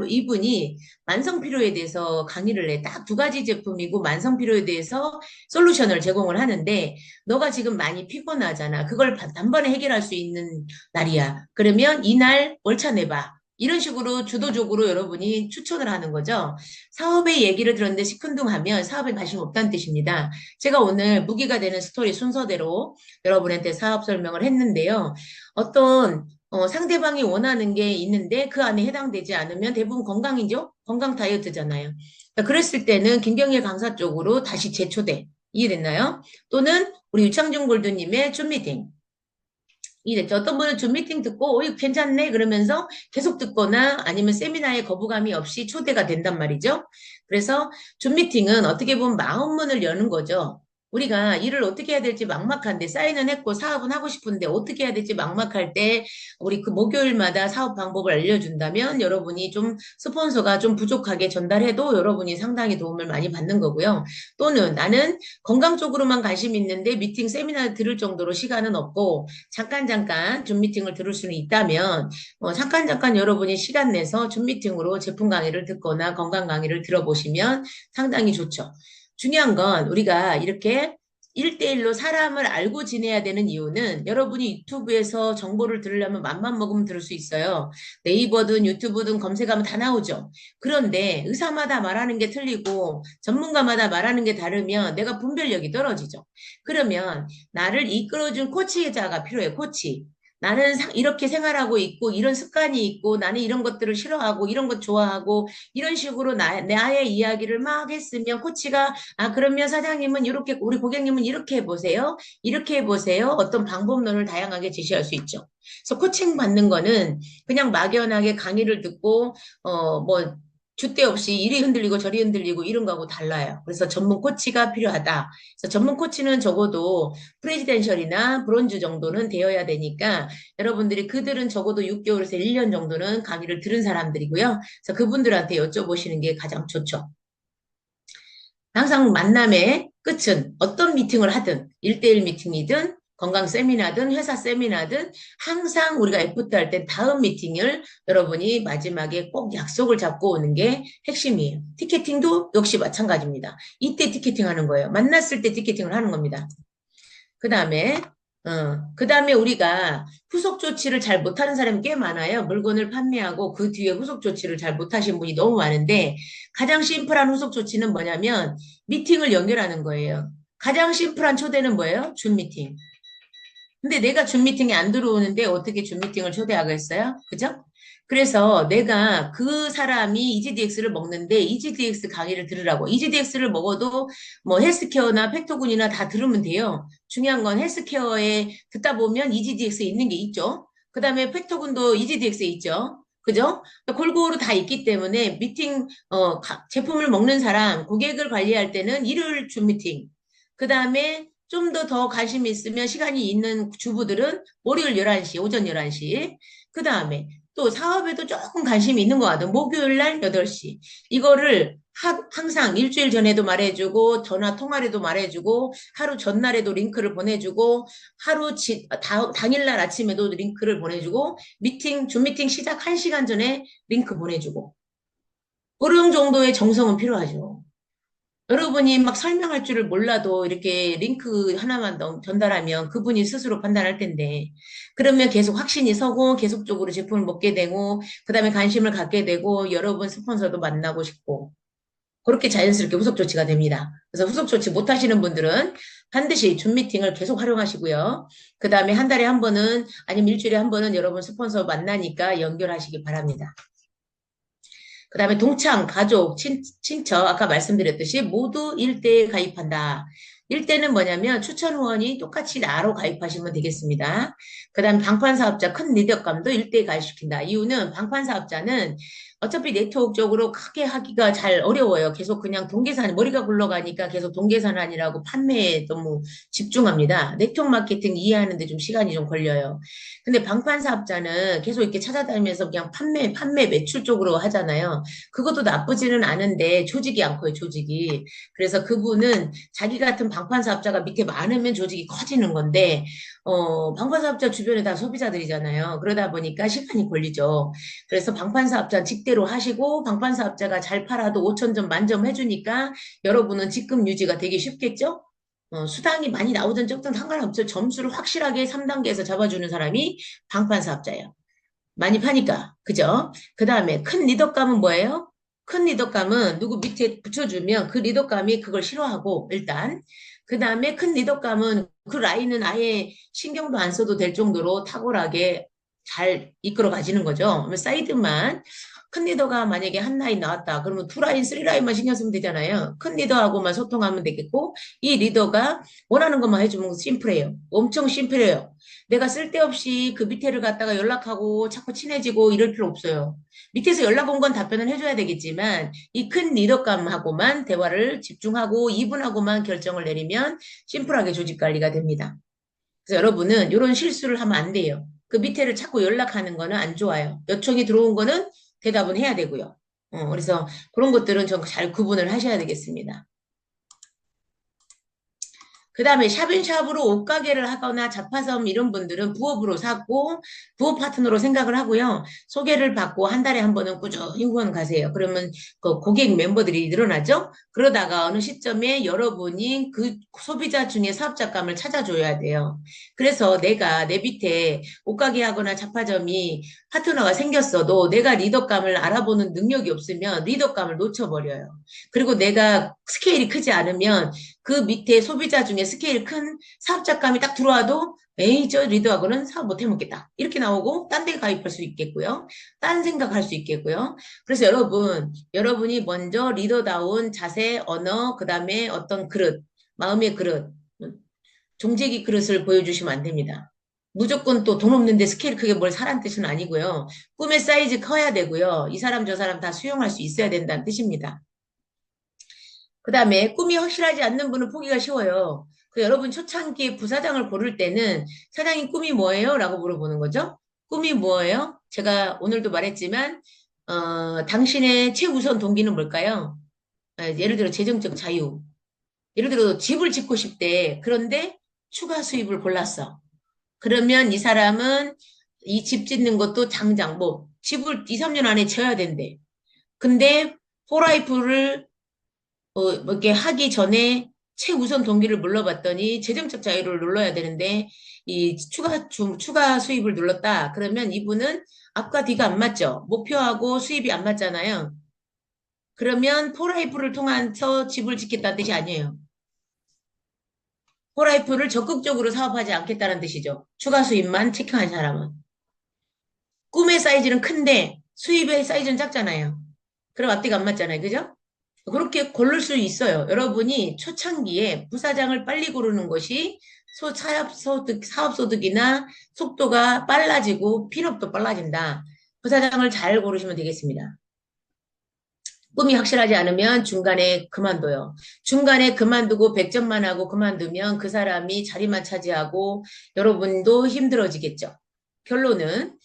이분이 만성 피로에 대해서 강의를 해. 딱 두 가지 제품이고 만성 피로에 대해서 솔루션을 제공을 하는데 너가 지금 많이 피곤하잖아. 그걸 단번에 해결할 수 있는 날이야. 그러면 이날 월차 내봐. 이런 식으로 주도적으로 여러분이 추천을 하는 거죠. 사업의 얘기를 들었는데 시큰둥하면 사업에 관심 없다는 뜻입니다. 제가 오늘 무기가 되는 스토리 순서대로 여러분한테 사업 설명을 했는데요. 어떤 상대방이 원하는 게 있는데 그 안에 해당되지 않으면 대부분 건강이죠? 건강 다이어트잖아요. 그러니까 그랬을 때는 김경일 강사 쪽으로 다시 재초대. 이해됐나요? 또는 우리 유창준 골드님의 줌 미팅. 이랬죠. 어떤 분은 줌 미팅 듣고, 이거 괜찮네? 그러면서 계속 듣거나 아니면 세미나에 거부감이 없이 초대가 된단 말이죠. 그래서 줌 미팅은 어떻게 보면 마음문을 여는 거죠. 우리가 일을 어떻게 해야 될지 막막한데, 사인은 했고 사업은 하고 싶은데 어떻게 해야 될지 막막할 때, 우리 그 목요일마다 사업 방법을 알려준다면 여러분이 좀 스폰서가 좀 부족하게 전달해도 여러분이 상당히 도움을 많이 받는 거고요. 또는 나는 건강 쪽으로만 관심 있는데 미팅, 세미나 들을 정도로 시간은 없고, 잠깐 줌 미팅을 들을 수는 있다면 잠깐 여러분이 시간 내서 줌 미팅으로 제품 강의를 듣거나 건강 강의를 들어보시면 상당히 좋죠. 중요한 건 우리가 이렇게 1대1로 사람을 알고 지내야 되는 이유는 여러분이 유튜브에서 정보를 들으려면 맘만 먹으면 들을 수 있어요. 네이버든 유튜브든 검색하면 다 나오죠. 그런데 의사마다 말하는 게 틀리고 전문가마다 말하는 게 다르면 내가 분별력이 떨어지죠. 그러면 나를 이끌어준 코치자가 필요해요. 코치. 나는 이렇게 생활하고 있고 이런 습관이 있고 나는 이런 것들을 싫어하고 이런 것 좋아하고 이런 식으로 나의 이야기를 막 했으면 코치가 그러면 사장님은 이렇게 우리 고객님은 이렇게 해보세요. 이렇게 해보세요. 어떤 방법론을 다양하게 제시할 수 있죠. 그래서 코칭 받는 거는 그냥 막연하게 강의를 듣고 뭐 줏대 없이 이리 흔들리고 저리 흔들리고 이런 거하고 달라요. 그래서 전문 코치가 필요하다. 그래서 전문 코치는 적어도 프레지덴셜이나 브론즈 정도는 되어야 되니까 여러분들이 그들은 적어도 6개월에서 1년 정도는 강의를 들은 사람들이고요. 그래서 그분들한테 여쭤보시는 게 가장 좋죠. 항상 만남의 끝은 어떤 미팅을 하든 1대1 미팅이든 건강 세미나든 회사 세미나든 항상 우리가 애프터 할 때 다음 미팅을 여러분이 마지막에 꼭 약속을 잡고 오는 게 핵심이에요. 티켓팅도 역시 마찬가지입니다. 이때 티켓팅 하는 거예요. 만났을 때 티켓팅을 하는 겁니다. 그 다음에 우리가 후속 조치를 잘 못하는 사람이 꽤 많아요. 물건을 판매하고 그 뒤에 후속 조치를 잘 못하신 분이 너무 많은데 가장 심플한 후속 조치는 뭐냐면 미팅을 연결하는 거예요. 가장 심플한 초대는 뭐예요? 줌 미팅. 근데 내가 줌 미팅에 안 들어오는데 어떻게 줌 미팅을 초대하겠어요? 그죠? 그래서 내가 그 사람이 EGDX를 먹는데 EGDX 강의를 들으라고. EGDX를 먹어도 뭐 헬스케어나 팩토군이나 다 들으면 돼요. 중요한 건 헬스케어에 듣다 보면 EGDX에 있는 게 있죠. 그 다음에 팩토군도 EGDX에 있죠. 그죠? 골고루 다 있기 때문에 미팅, 제품을 먹는 사람, 고객을 관리할 때는 일요일 줌 미팅. 그 다음에 좀 더 관심이 있으면 시간이 있는 주부들은 월요일 11시, 오전 11시. 그 다음에 또 사업에도 조금 관심이 있는 것 같아요. 목요일 날 8시. 이거를 항상 일주일 전에도 말해주고, 전화 통화에도 말해주고, 하루 전날에도 링크를 보내주고, 당일날 아침에도 링크를 보내주고, 줌 미팅 시작 1시간 전에 링크 보내주고. 그런 정도의 정성은 필요하죠. 여러분이 막 설명할 줄을 몰라도 이렇게 링크 하나만 전달하면 그분이 스스로 판단할 텐데, 그러면 계속 확신이 서고, 계속적으로 제품을 먹게 되고, 그 다음에 관심을 갖게 되고, 여러분 스폰서도 만나고 싶고, 그렇게 자연스럽게 후속 조치가 됩니다. 그래서 후속 조치 못 하시는 분들은 반드시 줌 미팅을 계속 활용하시고요. 그 다음에 한 달에 한 번은, 아니면 일주일에 한 번은 여러분 스폰서 만나니까 연결하시기 바랍니다. 그 다음에 동창, 가족, 친척, 아까 말씀드렸듯이 모두 일대에 가입한다. 일대는 뭐냐면 추천 후원이 똑같이 나로 가입하시면 되겠습니다. 그 다음 방판사업자 큰 리더감도 일대에 가입시킨다. 이유는 방판사업자는 어차피 네트워크적으로 크게 하기가 잘 어려워요. 계속 그냥 동계산, 머리가 굴러가니까 계속 동계산안이라고 판매에 너무 집중합니다. 네트워크 마케팅 이해하는데 좀 시간이 좀 걸려요. 근데 방판사업자는 계속 이렇게 찾아다니면서 그냥 판매 매출 쪽으로 하잖아요. 그것도 나쁘지는 않은데 조직이 않고요, 조직이. 그래서 그분은 자기 같은 방판사업자가 밑에 많으면 조직이 커지는 건데, 방판사업자 주변에 다 소비자들이잖아요. 그러다 보니까 시간이 걸리죠. 그래서 방판사업자 직대로 하시고, 방판사업자가 잘 팔아도 5천 점 만점 해주니까 여러분은 직급 유지가 되게 쉽겠죠? 수당이 많이 나오든 적든 상관없죠. 점수를 확실하게 3단계에서 잡아주는 사람이 방판사업자예요. 많이 파니까. 그죠? 그 다음에 큰 리더감은 뭐예요? 큰 리더감은 누구 밑에 붙여주면 그 리더감이 그걸 싫어하고, 일단. 그 다음에 큰 리더감은 그 라인은 아예 신경도 안 써도 될 정도로 탁월하게 잘 이끌어 가지는 거죠. 그러면 사이드만 큰 리더가 만약에 한 라인 나왔다. 그러면 두 라인, 쓰리 라인만 신경 쓰면 되잖아요. 큰 리더하고만 소통하면 되겠고, 이 리더가 원하는 것만 해주면 심플해요. 엄청 심플해요. 내가 쓸데없이 그 밑에를 갖다가 연락하고 자꾸 친해지고 이럴 필요 없어요. 밑에서 연락 온 건 답변을 해줘야 되겠지만, 이 큰 리더감하고만 대화를 집중하고 이분하고만 결정을 내리면 심플하게 조직 관리가 됩니다. 그래서 여러분은 이런 실수를 하면 안 돼요. 그 밑에를 자꾸 연락하는 거는 안 좋아요. 요청이 들어온 거는 대답은 해야 되고요. 그래서 그런 것들은 좀 잘 구분을 하셔야 되겠습니다. 그 다음에 샵인샵으로 옷가게를 하거나 잡화점 이런 분들은 부업으로 사고 부업 파트너로 생각을 하고요. 소개를 받고 한 달에 한 번은 꾸준히 후원 가세요. 그러면 그 고객 멤버들이 늘어나죠. 그러다가 어느 시점에 여러분이 그 소비자 중에 사업자감을 찾아줘야 돼요. 그래서 내가 내 밑에 옷가게 하거나 잡화점이 파트너가 생겼어도 내가 리더감을 알아보는 능력이 없으면 리더감을 놓쳐버려요. 그리고 내가 스케일이 크지 않으면 그 밑에 소비자 중에 스케일 큰 사업자감이 딱 들어와도 에이 저 리더하고는 사업 못 해먹겠다 이렇게 나오고 딴 데 가입할 수 있겠고요. 딴 생각할 수 있겠고요. 그래서 여러분이 먼저 리더다운 자세, 언어, 그 다음에 어떤 그릇, 마음의 그릇, 종제기 그릇을 보여주시면 안 됩니다. 무조건 또 돈 없는데 스케일 크게 뭘 사란 뜻은 아니고요. 꿈의 사이즈 커야 되고요. 이 사람 저 사람 다 수용할 수 있어야 된다는 뜻입니다. 그 다음에 꿈이 확실하지 않는 분은 포기가 쉬워요. 그 여러분 초창기 부사장을 고를 때는 사장님 꿈이 뭐예요? 라고 물어보는 거죠. 꿈이 뭐예요? 제가 오늘도 말했지만 당신의 최우선 동기는 뭘까요? 예를 들어 재정적 자유. 예를 들어 집을 짓고 싶대. 그런데 추가 수입을 골랐어. 그러면 이 사람은 이 집 짓는 것도 당장 뭐 집을 2, 3년 안에 지어야 된대. 근데 포라이프를 뭐 이렇게 하기 전에 최우선 동기를 눌러봤더니 재정적 자유를 눌러야 되는데 이 추가 수입을 눌렀다. 그러면 이분은 앞과 뒤가 안 맞죠. 목표하고 수입이 안 맞잖아요. 그러면 포라이프를 통해서 집을 짓겠다는 뜻이 아니에요. 포라이프를 적극적으로 사업하지 않겠다는 뜻이죠. 추가 수입만 체크한 사람은. 꿈의 사이즈는 큰데 수입의 사이즈는 작잖아요. 그럼 앞뒤가 안 맞잖아요. 그죠? 그렇게 고를 수 있어요. 여러분이 초창기에 부사장을 빨리 고르는 것이 사업소득이나 속도가 빨라지고 핀업도 빨라진다. 부사장을 잘 고르시면 되겠습니다. 꿈이 확실하지 않으면 중간에 그만둬요. 중간에 그만두고 100점만 하고 그만두면 그 사람이 자리만 차지하고 여러분도 힘들어지겠죠. 결론은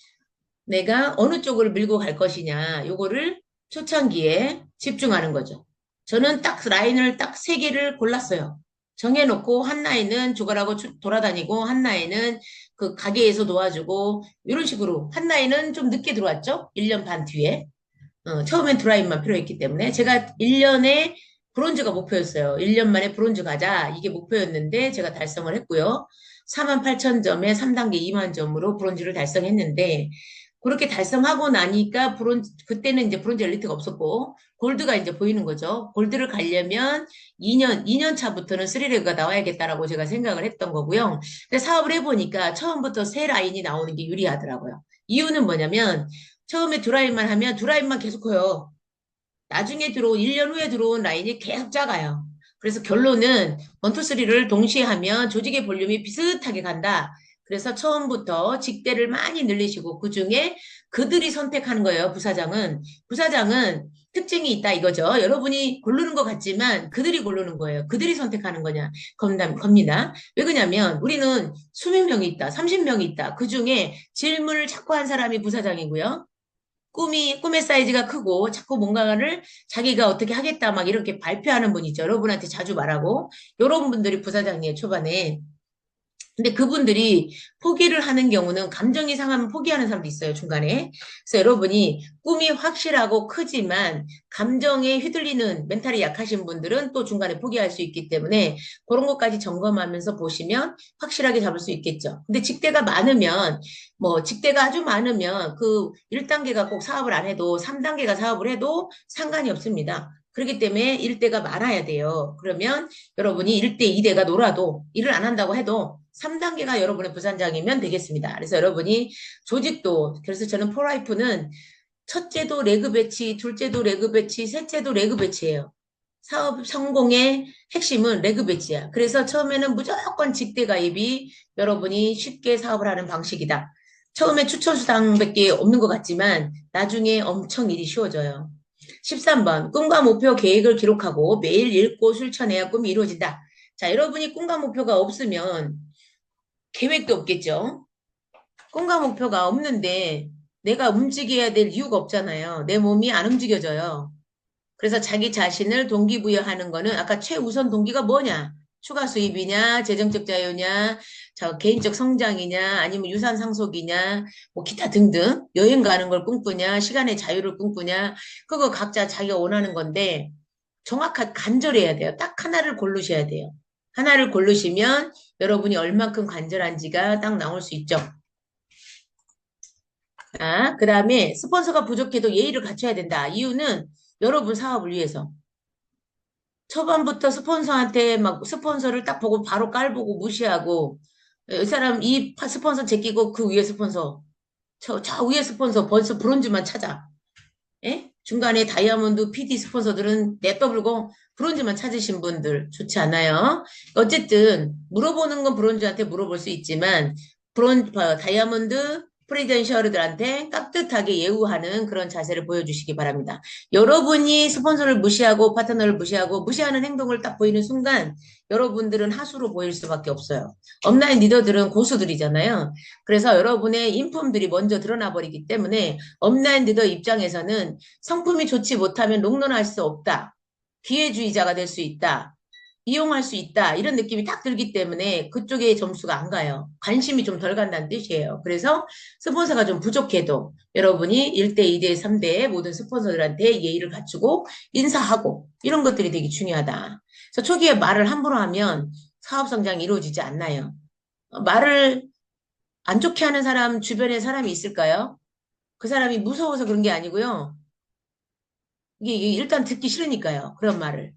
내가 어느 쪽을 밀고 갈 것이냐, 요거를 초창기에 집중하는 거죠. 저는 딱 라인을 딱 세 개를 골랐어요. 정해놓고 한 라인은 조가라고 돌아다니고 한 라인은 그 가게에서 도와주고 이런 식으로 한 라인은 좀 늦게 들어왔죠. 1년 반 뒤에. 처음엔 드라이브만 필요했기 때문에 제가 1년에 브론즈가 목표였어요. 1년 만에 브론즈 가자. 이게 목표였는데 제가 달성을 했고요. 48,000점에 3단계 2만 점으로 브론즈를 달성했는데 그렇게 달성하고 나니까 그때는 이제 브론즈 엘리트가 없었고 골드가 이제 보이는 거죠. 골드를 가려면 2년 차부터는 3레그가 나와야겠다라고 제가 생각을 했던 거고요. 근데 사업을 해보니까 처음부터 세 라인이 나오는 게 유리하더라고요. 이유는 뭐냐면 처음에 두 라인만 하면 두 라인만 계속 커요. 나중에 1년 후에 들어온 라인이 계속 작아요. 그래서 결론은 1, 2, 3를 동시에 하면 조직의 볼륨이 비슷하게 간다. 그래서 처음부터 직대를 많이 늘리시고 그중에 그들이 선택하는 거예요. 부사장은. 부사장은 특징이 있다 이거죠. 여러분이 고르는 것 같지만 그들이 고르는 거예요. 그들이 선택하는 거냐 겁니다. 왜 그러냐면 우리는 20명이 있다. 30명이 있다. 그중에 질문을 자꾸 한 사람이 부사장이고요. 꿈의 사이즈가 크고 자꾸 뭔가를 자기가 어떻게 하겠다 막 이렇게 발표하는 분 있죠. 여러분한테 자주 말하고 이런 분들이 부사장이에요. 초반에. 근데 그분들이 포기를 하는 경우는 감정이 상하면 포기하는 사람도 있어요, 중간에. 그래서 여러분이 꿈이 확실하고 크지만 감정에 휘둘리는 멘탈이 약하신 분들은 또 중간에 포기할 수 있기 때문에 그런 것까지 점검하면서 보시면 확실하게 잡을 수 있겠죠. 근데 직대가 많으면, 직대가 아주 많으면 그 1단계가 꼭 사업을 안 해도 3단계가 사업을 해도 상관이 없습니다. 그렇기 때문에 1대가 많아야 돼요. 그러면 여러분이 1대, 2대가 놀아도 일을 안 한다고 해도 3단계가 여러분의 부산장이면 되겠습니다. 그래서 여러분이 조직도, 그래서 저는 포라이프는 첫째도 레그 배치, 둘째도 레그 배치, 셋째도 레그 배치예요. 사업 성공의 핵심은 레그 배치야. 그래서 처음에는 무조건 직대 가입이 여러분이 쉽게 사업을 하는 방식이다. 처음에 추천수당밖에 없는 것 같지만 나중에 엄청 일이 쉬워져요. 13번, 꿈과 목표 계획을 기록하고 매일 읽고 실천해야 꿈이 이루어진다. 자, 여러분이 꿈과 목표가 없으면 계획도 없겠죠? 꿈과 목표가 없는데 내가 움직여야 될 이유가 없잖아요. 내 몸이 안 움직여져요. 그래서 자기 자신을 동기부여하는 거는 아까 최우선 동기가 뭐냐? 추가 수입이냐, 재정적 자유냐, 개인적 성장이냐, 아니면 유산 상속이냐, 뭐 기타 등등 여행 가는 걸 꿈꾸냐, 시간의 자유를 꿈꾸냐, 그거 각자 자기가 원하는 건데 정확하게 간절해야 돼요. 딱 하나를 고르셔야 돼요. 하나를 고르시면 여러분이 얼만큼 간절한지가 딱 나올 수 있죠. 아, 그 다음에 스폰서가 부족해도 예의를 갖춰야 된다. 이유는 여러분 사업을 위해서. 초반부터 스폰서한테 막 스폰서를 딱 보고 바로 깔보고 무시하고 이 사람 이 스폰서 제끼고 그 위에 스폰서 저 위에 스폰서 벌써 브론즈만 찾아. 예? 중간에 다이아몬드 PD 스폰서들은 내떠불고 브론즈만 찾으신 분들 좋지 않아요? 어쨌든 물어보는 건 브론즈한테 물어볼 수 있지만 다이아몬드 프리덴셜들한테 깍듯하게 예우하는 그런 자세를 보여주시기 바랍니다. 여러분이 스폰서를 무시하고 파트너를 무시하고 무시하는 행동을 딱 보이는 순간 여러분들은 하수로 보일 수밖에 없어요. 업라인 리더들은 고수들이잖아요. 그래서 여러분의 인품들이 먼저 드러나 버리기 때문에 업라인 리더 입장에서는 성품이 좋지 못하면 롱런할 수 없다. 기회주의자가 될 수 있다. 이용할 수 있다. 이런 느낌이 딱 들기 때문에 그쪽에 점수가 안 가요. 관심이 좀 덜 간다는 뜻이에요. 그래서 스폰서가 좀 부족해도 여러분이 1대, 2대, 3대 모든 스폰서들한테 예의를 갖추고 인사하고 이런 것들이 되게 중요하다. 그래서 초기에 말을 함부로 하면 사업 성장이 이루어지지 않나요? 말을 안 좋게 하는 사람 주변에 사람이 있을까요? 그 사람이 무서워서 그런 게 아니고요. 이게 일단 듣기 싫으니까요. 그런 말을.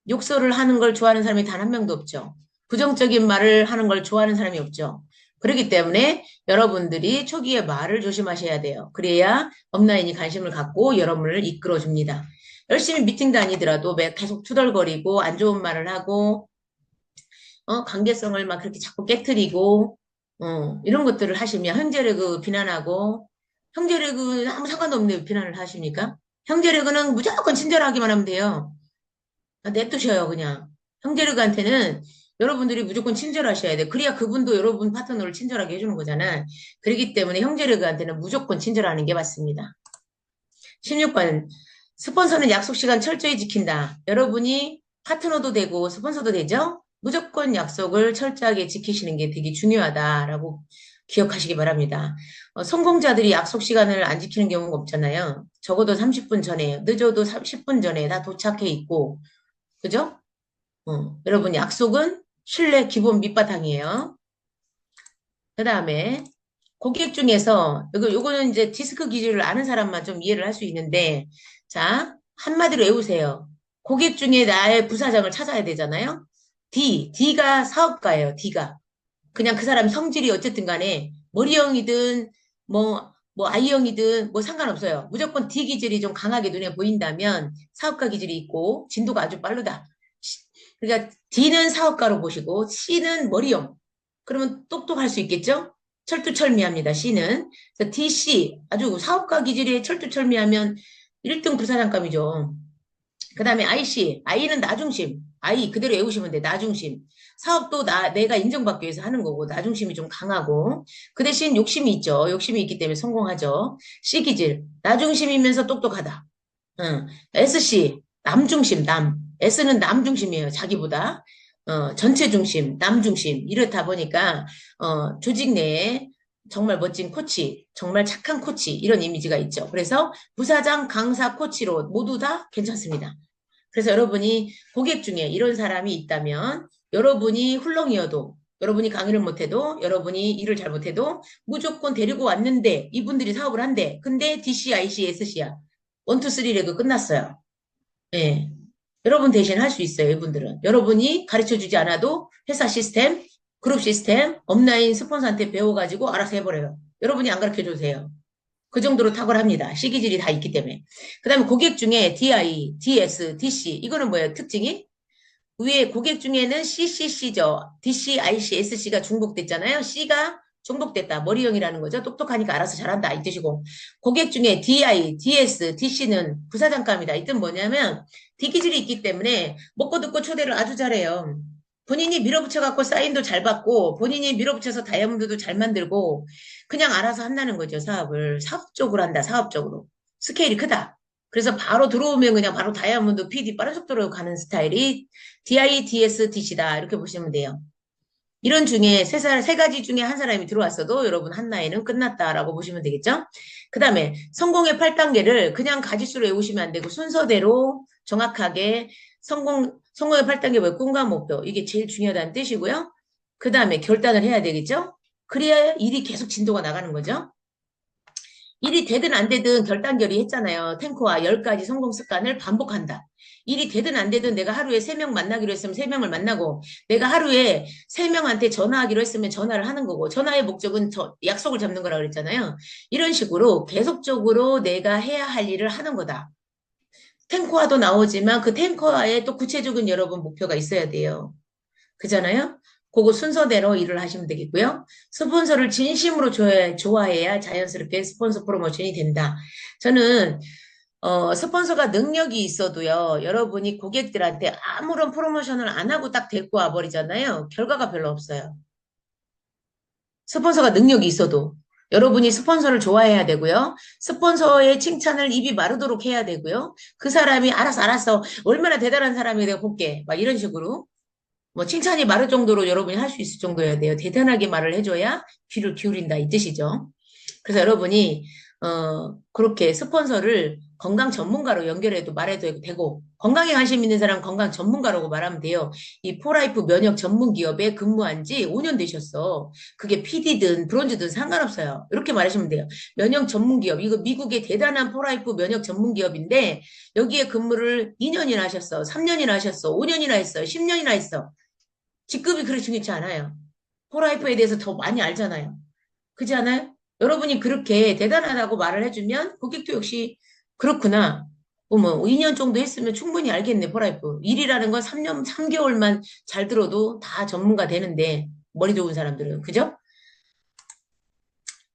욕설을 하는 걸 좋아하는 사람이 단 한 명도 없죠. 부정적인 말을 하는 걸 좋아하는 사람이 없죠. 그렇기 때문에 여러분들이 초기에 말을 조심하셔야 돼요. 그래야 업라인이 관심을 갖고 여러분을 이끌어줍니다. 열심히 미팅 다니더라도 계속 투덜거리고 안 좋은 말을 하고 관계성을 막 그렇게 자꾸 깨트리고 이런 것들을 하시면 형제레그 비난하고 형제레그 아무 상관도 없는데 비난을 하십니까? 형제레그는 무조건 친절하기만 하면 돼요. 냅두셔요, 그냥. 형제르그한테는 여러분들이 무조건 친절하셔야 돼. 그래야 그분도 여러분 파트너를 친절하게 해주는 거잖아. 그렇기 때문에 형제르그한테는 무조건 친절하는 게 맞습니다. 16번. 스폰서는 약속 시간 철저히 지킨다. 여러분이 파트너도 되고 스폰서도 되죠? 무조건 약속을 철저하게 지키시는 게 되게 중요하다라고 기억하시기 바랍니다. 성공자들이 약속 시간을 안 지키는 경우가 없잖아요. 적어도 30분 전에, 늦어도 30분 전에 다 도착해 있고, 그죠? 여러분, 약속은 신뢰 기본 밑바탕이에요. 그 다음에, 고객 중에서, 요거는 이제 디스크 기준을 아는 사람만 좀 이해를 할 수 있는데, 자, 한마디로 외우세요. 고객 중에 나의 부사장을 찾아야 되잖아요? D가 사업가예요, D가. 그냥 그 사람 성질이 어쨌든 간에, 머리형이든, I형이든, 뭐 상관없어요. 무조건 D 기질이 좀 강하게 눈에 보인다면, 사업가 기질이 있고, 진도가 아주 빠르다. 그러니까 D는 사업가로 보시고 C는 머리형. 그러면 똑똑할 수 있겠죠? 철두철미합니다. C는. 그래서 DC 아주 사업가 기질이 철두철미하면 1등 부사장감이죠. 그 다음에 IC, I는 나중심. I 그대로 외우시면 돼. 나중심. 사업도 내가 인정받기 위해서 하는 거고 나중심이 좀 강하고 그 대신 욕심이 있죠. 욕심이 있기 때문에 성공하죠. C 기질 나중심이면서 똑똑하다. SC 남중심 남. S는 남중심이에요. 자기보다. 전체 중심, 남중심 이렇다 보니까 조직 내에 정말 멋진 코치, 정말 착한 코치 이런 이미지가 있죠. 그래서 부사장, 강사, 코치로 모두 다 괜찮습니다. 그래서 여러분이 고객 중에 이런 사람이 있다면 여러분이 훌렁이어도 여러분이 강의를 못해도 여러분이 일을 잘못해도 무조건 데리고 왔는데 이분들이 사업을 한대. 근데 DC, IC, SC야. 1, 2, 3 레그 끝났어요. 예. 여러분 대신 할 수 있어요, 이분들은. 여러분이 가르쳐 주지 않아도 회사 시스템, 그룹 시스템, 업라인 스폰서한테 배워가지고 알아서 해버려요. 여러분이 안 가르쳐 주세요. 그 정도로 탁월합니다. 시기질이 다 있기 때문에. 그 다음에 고객 중에 DI, DS, DC, 이거는 뭐예요? 특징이? 위에 고객 중에는 CCC죠. DC, IC, SC가 중복됐잖아요. C가 중복됐다. 머리형이라는 거죠. 똑똑하니까 알아서 잘한다. 이 뜻이고. 고객 중에 DI, DS, DC는 부사장감이다. 이 뜻 뭐냐면, 디기질이 있기 때문에 먹고 듣고 초대를 아주 잘해요. 본인이 밀어붙여갖고 사인도 잘 받고, 본인이 밀어붙여서 다이아몬드도 잘 만들고, 그냥 알아서 한다는 거죠. 사업을. 사업적으로 한다. 사업적으로. 스케일이 크다. 그래서 바로 들어오면 그냥 바로 다이아몬드 PD 빠른 속도로 가는 스타일이 DIDS, DC다. 이렇게 보시면 돼요. 이런 중에 세 가지 중에 한 사람이 들어왔어도 여러분 한 나이는 끝났다라고 보시면 되겠죠? 그 다음에 성공의 8단계를 그냥 가지수로 외우시면 안 되고 순서대로 정확하게 성공의 8단계 뭐예요? 꿈과 목표. 이게 제일 중요하다는 뜻이고요. 그 다음에 결단을 해야 되겠죠? 그래야 일이 계속 진도가 나가는 거죠. 일이 되든 안 되든 결단 결의했잖아요. 탱커와 10가지 성공 습관을 반복한다. 일이 되든 안 되든 내가 하루에 3명 만나기로 했으면 3명을 만나고 내가 하루에 3명한테 전화하기로 했으면 전화를 하는 거고 전화의 목적은 약속을 잡는 거라고 그랬잖아요. 이런 식으로 계속적으로 내가 해야 할 일을 하는 거다. 탱커와도 나오지만 그 탱커와의 또 구체적인 여러분 목표가 있어야 돼요. 그잖아요? 그거 순서대로 일을 하시면 되겠고요. 스폰서를 진심으로 좋아해야 자연스럽게 스폰서 프로모션이 된다. 저는 스폰서가 능력이 있어도요. 여러분이 고객들한테 아무런 프로모션을 안 하고 딱 데리고 와버리잖아요. 결과가 별로 없어요. 스폰서가 능력이 있어도. 여러분이 스폰서를 좋아해야 되고요. 스폰서의 칭찬을 입이 마르도록 해야 되고요. 그 사람이 알았어. 얼마나 대단한 사람이 내가 볼게. 막 이런 식으로. 뭐 칭찬이 마를 정도로 여러분이 할 수 있을 정도여야 돼요. 대단하게 말을 해줘야 귀를 기울인다 이 뜻이죠. 그래서 여러분이 그렇게 스폰서를 건강 전문가로 연결해도 말해도 되고 건강에 관심 있는 사람 건강 전문가라고 말하면 돼요. 이 포라이프 면역 전문 기업에 근무한 지 5년 되셨어. 그게 PD든 브론즈든 상관없어요. 이렇게 말하시면 돼요. 면역 전문 기업 이거 미국의 대단한 포라이프 면역 전문 기업인데 여기에 근무를 2년이나 하셨어. 3년이나 하셨어. 5년이나 했어. 10년이나 했어. 직급이 그렇게 중요치 않아요. 포라이프에 대해서 더 많이 알잖아요. 그렇지 않아요? 여러분이 그렇게 대단하다고 말을 해주면 고객도 역시 그렇구나. 뭐 2년 정도 했으면 충분히 알겠네, 포라이프. 일이라는 건 3년, 3개월만 잘 들어도 다 전문가 되는데, 머리 좋은 사람들은. 그죠?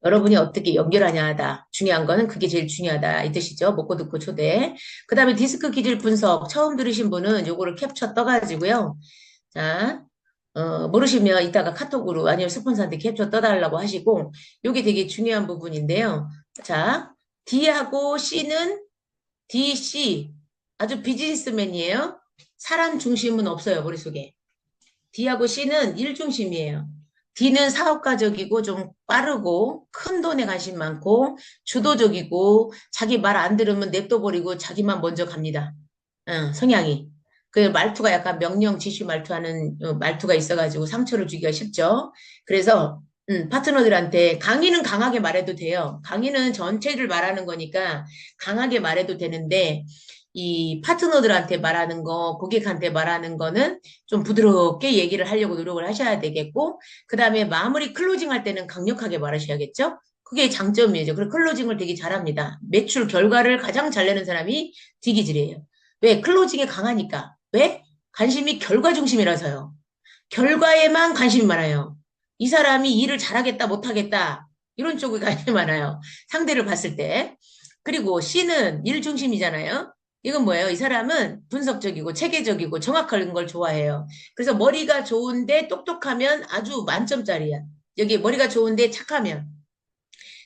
여러분이 어떻게 연결하냐다. 중요한 거는 그게 제일 중요하다. 이 뜻이죠. 먹고 듣고 초대. 그 다음에 디스크 기질 분석. 처음 들으신 분은 요거를 캡처 떠가지고요. 자, 모르시면 이따가 카톡으로 아니면 스폰서한테 캡처 떠달라고 하시고, 요게 되게 중요한 부분인데요. 자, D하고 C는 DC. 아주 비즈니스맨이에요. 사람 중심은 없어요, 머릿속에. D하고 C는 일 중심이에요. D는 사업가적이고 좀 빠르고 큰 돈에 관심 많고 주도적이고 자기 말 안 들으면 냅둬버리고 자기만 먼저 갑니다. 성향이. 그 말투가 약간 명령 지시 말투하는 말투가 있어가지고 상처를 주기가 쉽죠. 그래서 파트너들한테 강의는 강하게 말해도 돼요. 강의는 전체를 말하는 거니까 강하게 말해도 되는데 이 파트너들한테 말하는 거, 고객한테 말하는 거는 좀 부드럽게 얘기를 하려고 노력을 하셔야 되겠고, 그 다음에 마무리 클로징 할 때는 강력하게 말하셔야겠죠? 그게 장점이죠. 그리고 클로징을 되게 잘합니다. 매출 결과를 가장 잘 내는 사람이 디기질이에요. 왜? 클로징에 강하니까. 왜? 관심이 결과 중심이라서요. 결과에만 관심이 많아요. 이 사람이 일을 잘하겠다, 못하겠다. 이런 쪽에 관심이 많아요. 상대를 봤을 때. 그리고 C는 일 중심이잖아요. 이건 뭐예요? 이 사람은 분석적이고 체계적이고 정확한 걸 좋아해요. 그래서 머리가 좋은데 똑똑하면 아주 만점짜리야. 여기 머리가 좋은데 착하면.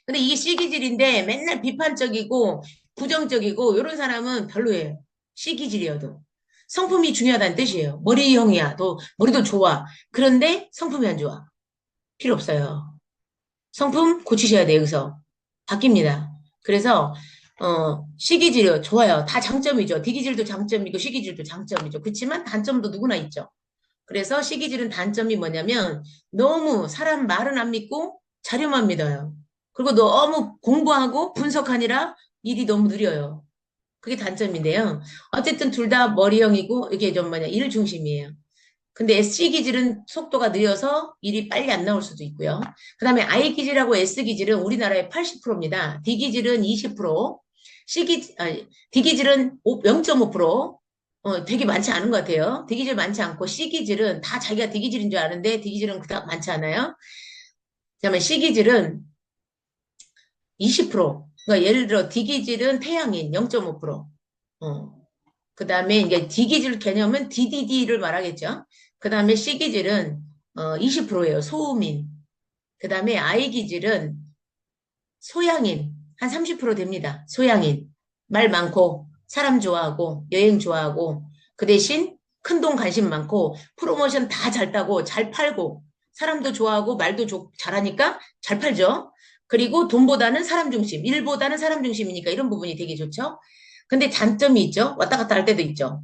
근데 이게 C기질인데 맨날 비판적이고 부정적이고 이런 사람은 별로예요. C기질이어도. 성품이 중요하다는 뜻이에요. 머리형이야. 너 머리도 좋아. 그런데 성품이 안 좋아. 필요 없어요. 성품 고치셔야 돼요, 여기서. 바뀝니다. 그래서, 시기질이요. 좋아요. 다 장점이죠. 디기질도 장점이고, 시기질도 장점이죠. 그렇지만 단점도 누구나 있죠. 그래서 시기질은 단점이 뭐냐면, 너무 사람 말은 안 믿고 자료만 믿어요. 그리고 너무 공부하고 분석하니라 일이 너무 느려요. 그게 단점인데요. 어쨌든 둘 다 머리형이고, 이게 좀 뭐냐, 일 중심이에요. 근데 SC 기질은 속도가 느려서 일이 빨리 안 나올 수도 있고요. 그 다음에 I 기질하고 S 기질은 우리나라의 80%입니다. D 기질은 20%, D 기질은 0.5%, 되게 많지 않은 것 같아요. D 기질 많지 않고 C 기질은 다 자기가 D 기질인 줄 아는데 D 기질은 그닥 많지 않아요. 그다음에 C 기질은 20%. 그러니까 예를 들어 D 기질은 태양인 0.5%. 그 다음에 이제 D 기질 개념은 DDD를 말하겠죠. 그 다음에 C 기질은 20%예요. 소음인. 그 다음에 I 기질은 소양인. 한 30% 됩니다. 소양인. 말 많고 사람 좋아하고 여행 좋아하고 그 대신 큰돈 관심 많고 프로모션 다 잘 따고 잘 팔고 사람도 좋아하고 말도 잘하니까 잘 팔죠. 그리고 돈보다는 사람 중심, 일보다는 사람 중심이니까 이런 부분이 되게 좋죠. 근데 단점이 있죠. 왔다 갔다 할 때도 있죠.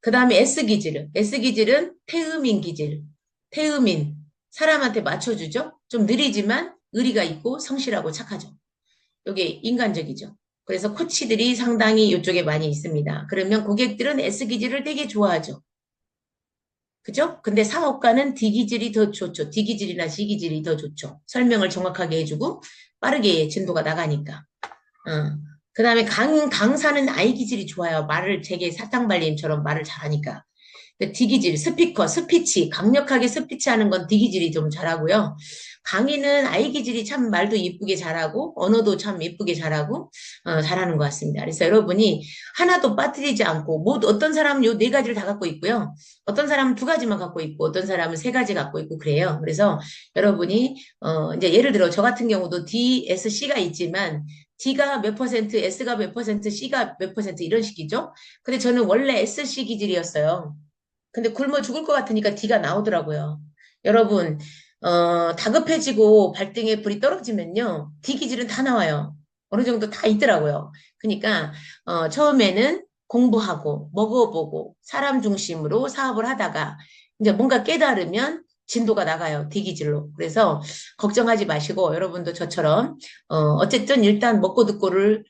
그 다음에 S기질은, S기질은 태음인 기질. 태음인. 사람한테 맞춰주죠. 좀 느리지만 의리가 있고 성실하고 착하죠. 이게 인간적이죠. 그래서 코치들이 상당히 이쪽에 많이 있습니다. 그러면 고객들은 S기질을 되게 좋아하죠. 그죠? 근데 사업가는 D기질이 더 좋죠. D기질이나 C기질이 더 좋죠. 설명을 정확하게 해주고 빠르게 진도가 나가니까. 그 다음에 강사는 I 기질이 좋아요. 말을 되게 사탕발림처럼 말을 잘하니까. D기질, 스피커, 스피치, 강력하게 스피치하는 건 D기질이 좀 잘하고요. 강의는 I기질이 참 말도 이쁘게 잘하고 언어도 참 이쁘게 잘하고 잘하는 것 같습니다. 그래서 여러분이 하나도 빠뜨리지 않고 어떤 사람은 요 네 가지를 다 갖고 있고요. 어떤 사람은 두 가지만 갖고 있고 어떤 사람은 세 가지 갖고 있고 그래요. 그래서 여러분이 이제 예를 들어 저 같은 경우도 D, S, C가 있지만 D가 몇 퍼센트, S가 몇 퍼센트, C가 몇 퍼센트 이런 식이죠. 근데 저는 원래 SC 기질이었어요. 근데 굶어 죽을 것 같으니까 D가 나오더라고요. 여러분, 다급해지고 발등에 불이 떨어지면요. D 기질은 다 나와요. 어느 정도 다 있더라고요. 그러니까, 처음에는 공부하고, 먹어보고, 사람 중심으로 사업을 하다가, 이제 뭔가 깨달으면 진도가 나가요. D 기질로. 그래서, 걱정하지 마시고, 여러분도 저처럼, 어쨌든 일단 먹고 듣고,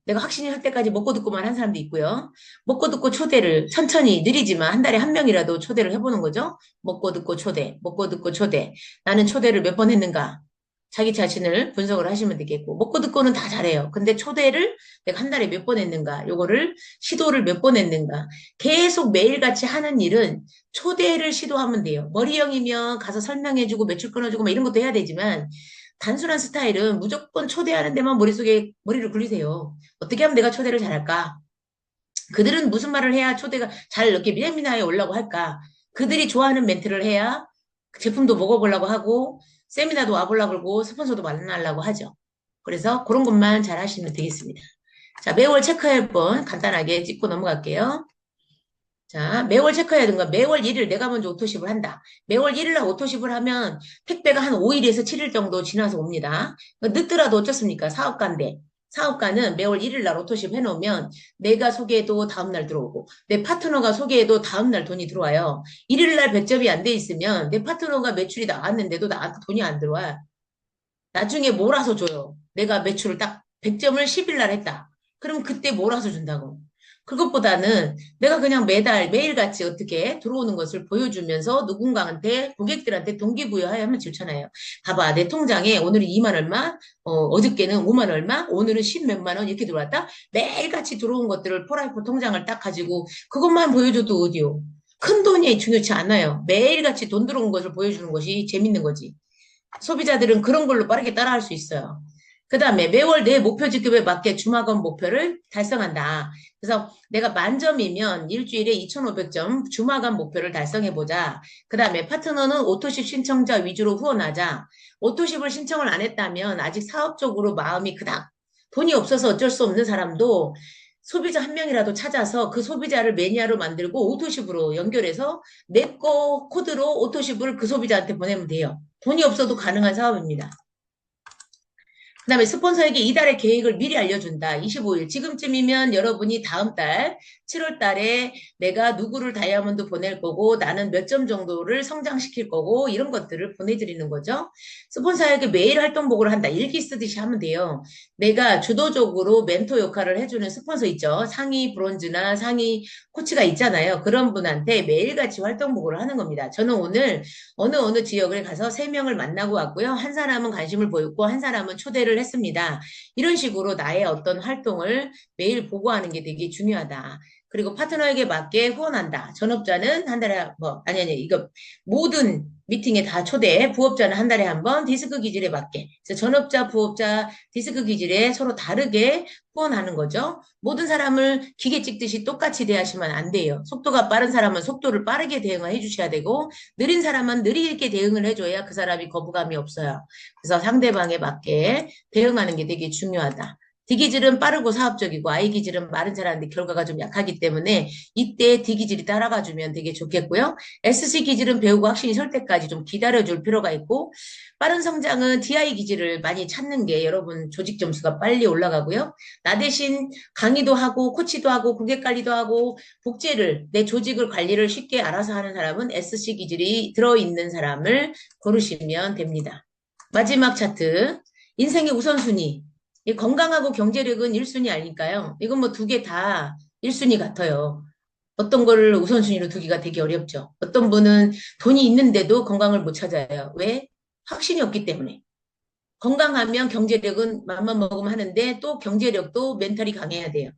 내가 확신이 할 때까지 먹고 듣고만 한 사람도 있고요. 먹고 듣고 초대를 천천히 느리지만 한 달에 한 명이라도 초대를 해보는 거죠. 먹고 듣고 초대, 먹고 듣고 초대. 나는 초대를 몇 번 했는가? 자기 자신을 분석을 하시면 되겠고, 먹고 듣고는 다 잘해요. 근데 초대를 내가 한 달에 몇 번 했는가? 요거를 시도를 몇 번 했는가? 계속 매일같이 하는 일은 초대를 시도하면 돼요. 머리형이면 가서 설명해주고 매출 끊어주고 막 이런 것도 해야 되지만, 단순한 스타일은 무조건 초대하는 데만 머릿속에 머리를 굴리세요. 어떻게 하면 내가 초대를 잘할까? 그들은 무슨 말을 해야 초대가 잘 이렇게 미나미나에 올라고 할까? 그들이 좋아하는 멘트를 해야 제품도 먹어보려고 하고, 세미나도 와보려고 그러고, 스폰서도 만나려고 하죠. 그래서 그런 것만 잘 하시면 되겠습니다. 자, 매월 체크할 분 간단하게 짚고 넘어갈게요. 자, 매월 체크해야 되는 건 매월 1일 내가 먼저 오토십을 한다. 매월 1일 날 오토십을 하면 택배가 한 5일에서 7일 정도 지나서 옵니다. 늦더라도 어쩌습니까? 사업가인데. 사업가는 매월 1일 날 오토십 해놓으면 내가 소개해도 다음날 들어오고 내 파트너가 소개해도 다음날 돈이 들어와요. 1일 날 배접이 안 돼 있으면 내 파트너가 매출이 나왔는데도 나한테 돈이 안 들어와. 나중에 몰아서 줘요. 내가 매출을 딱 100점을 10일 날 했다. 그럼 그때 몰아서 준다고. 그것보다는 내가 그냥 매달 매일같이 어떻게 들어오는 것을 보여주면서 누군가한테 고객들한테 동기부여해야 하면 좋잖아요. 봐봐 내 통장에 오늘은 2만 얼마 어저께는 5만 얼마 오늘은 10 몇만 원 이렇게 들어왔다. 매일같이 들어온 것들을 포라이프 통장을 딱 가지고 그것만 보여줘도 어디요. 큰 돈이 중요치 않아요. 매일같이 돈 들어온 것을 보여주는 것이 재밌는 거지. 소비자들은 그런 걸로 빠르게 따라할 수 있어요. 그 다음에 매월 내 목표 지급에 맞게 주마건 목표를 달성한다. 그래서 내가 만점이면 일주일에 2,500점 주마감 목표를 달성해보자. 그 다음에 파트너는 오토십 신청자 위주로 후원하자. 오토십을 신청을 안 했다면 아직 사업적으로 마음이 그닥 돈이 없어서 어쩔 수 없는 사람도 소비자 한 명이라도 찾아서 그 소비자를 매니아로 만들고 오토십으로 연결해서 내 거 코드로 오토십을 그 소비자한테 보내면 돼요. 돈이 없어도 가능한 사업입니다. 그다음에 스폰서에게 이달의 계획을 미리 알려준다. 25일. 지금쯤이면 여러분이 다음 달 7월 달에 내가 누구를 다이아몬드 보낼 거고 나는 몇 점 정도를 성장시킬 거고 이런 것들을 보내드리는 거죠. 스폰서에게 매일 활동 보고를 한다. 일기 쓰듯이 하면 돼요. 내가 주도적으로 멘토 역할을 해주는 스폰서 있죠. 상위 브론즈나 상위 코치가 있잖아요. 그런 분한테 매일같이 활동 보고를 하는 겁니다. 저는 오늘 어느 지역을 가서 세 명을 만나고 왔고요. 한 사람은 관심을 보였고 한 사람은 초대를 했습니다. 이런 식으로 나의 어떤 활동을 매일 보고하는 게 되게 중요하다. 그리고 파트너에게 맞게 후원한다. 전업자는 한 달에 아니 이거 모든 미팅에 다 초대해. 부업자는 한 달에 한 번 디스크 기질에 맞게. 그래서 전업자, 부업자, 디스크 기질에 서로 다르게 후원하는 거죠. 모든 사람을 기계 찍듯이 똑같이 대하시면 안 돼요. 속도가 빠른 사람은 속도를 빠르게 대응을 해주셔야 되고 느린 사람은 느리게 대응을 해줘야 그 사람이 거부감이 없어요. 그래서 상대방에 맞게 대응하는 게 되게 중요하다. D기질은 빠르고 사업적이고 I기질은 말은 잘하는데 결과가 좀 약하기 때문에 이때 D기질이 따라가주면 되게 좋겠고요. SC기질은 배우고 확신이 설 때까지 좀 기다려줄 필요가 있고 빠른 성장은 DI기질을 많이 찾는 게 여러분 조직 점수가 빨리 올라가고요. 나 대신 강의도 하고 코치도 하고 고객 관리도 하고 복제를 내 조직을 관리를 쉽게 알아서 하는 사람은 SC 기질이 들어있는 사람을 고르시면 됩니다. 마지막 차트 인생의 우선순위 이 건강하고 경제력은 1순위 아닐까요? 이건 뭐 두 개 다 1순위 같아요. 어떤 거를 우선순위로 두기가 되게 어렵죠. 어떤 분은 돈이 있는데도 건강을 못 찾아요. 왜? 확신이 없기 때문에. 건강하면 경제력은 맘만 먹으면 하는데 또 경제력도 멘탈이 강해야 돼요.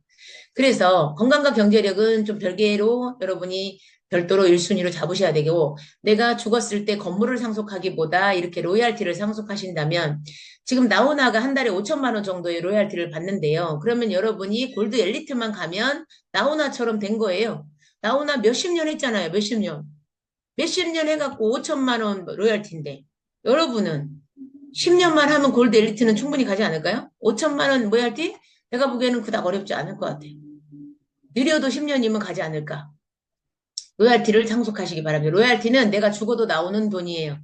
그래서 건강과 경제력은 좀 별개로 여러분이 별도로 1순위로 잡으셔야 되고 내가 죽었을 때 건물을 상속하기보다 이렇게 로얄티를 상속하신다면 지금 나오나가 한 달에 5천만 원 정도의 로얄티를 받는데요. 그러면 여러분이 골드 엘리트만 가면 나오나처럼 된 거예요. 나오나 몇십 년 했잖아요. 몇십 년. 몇십 년 해갖고 5천만 원 로얄티인데 여러분은 10년만 하면 골드 엘리트는 충분히 가지 않을까요? 5천만 원 로얄티? 내가 보기에는 그닥 어렵지 않을 것 같아요. 느려도 10년이면 가지 않을까. 로얄티를 상속하시기 바랍니다. 로얄티는 내가 죽어도 나오는 돈이에요.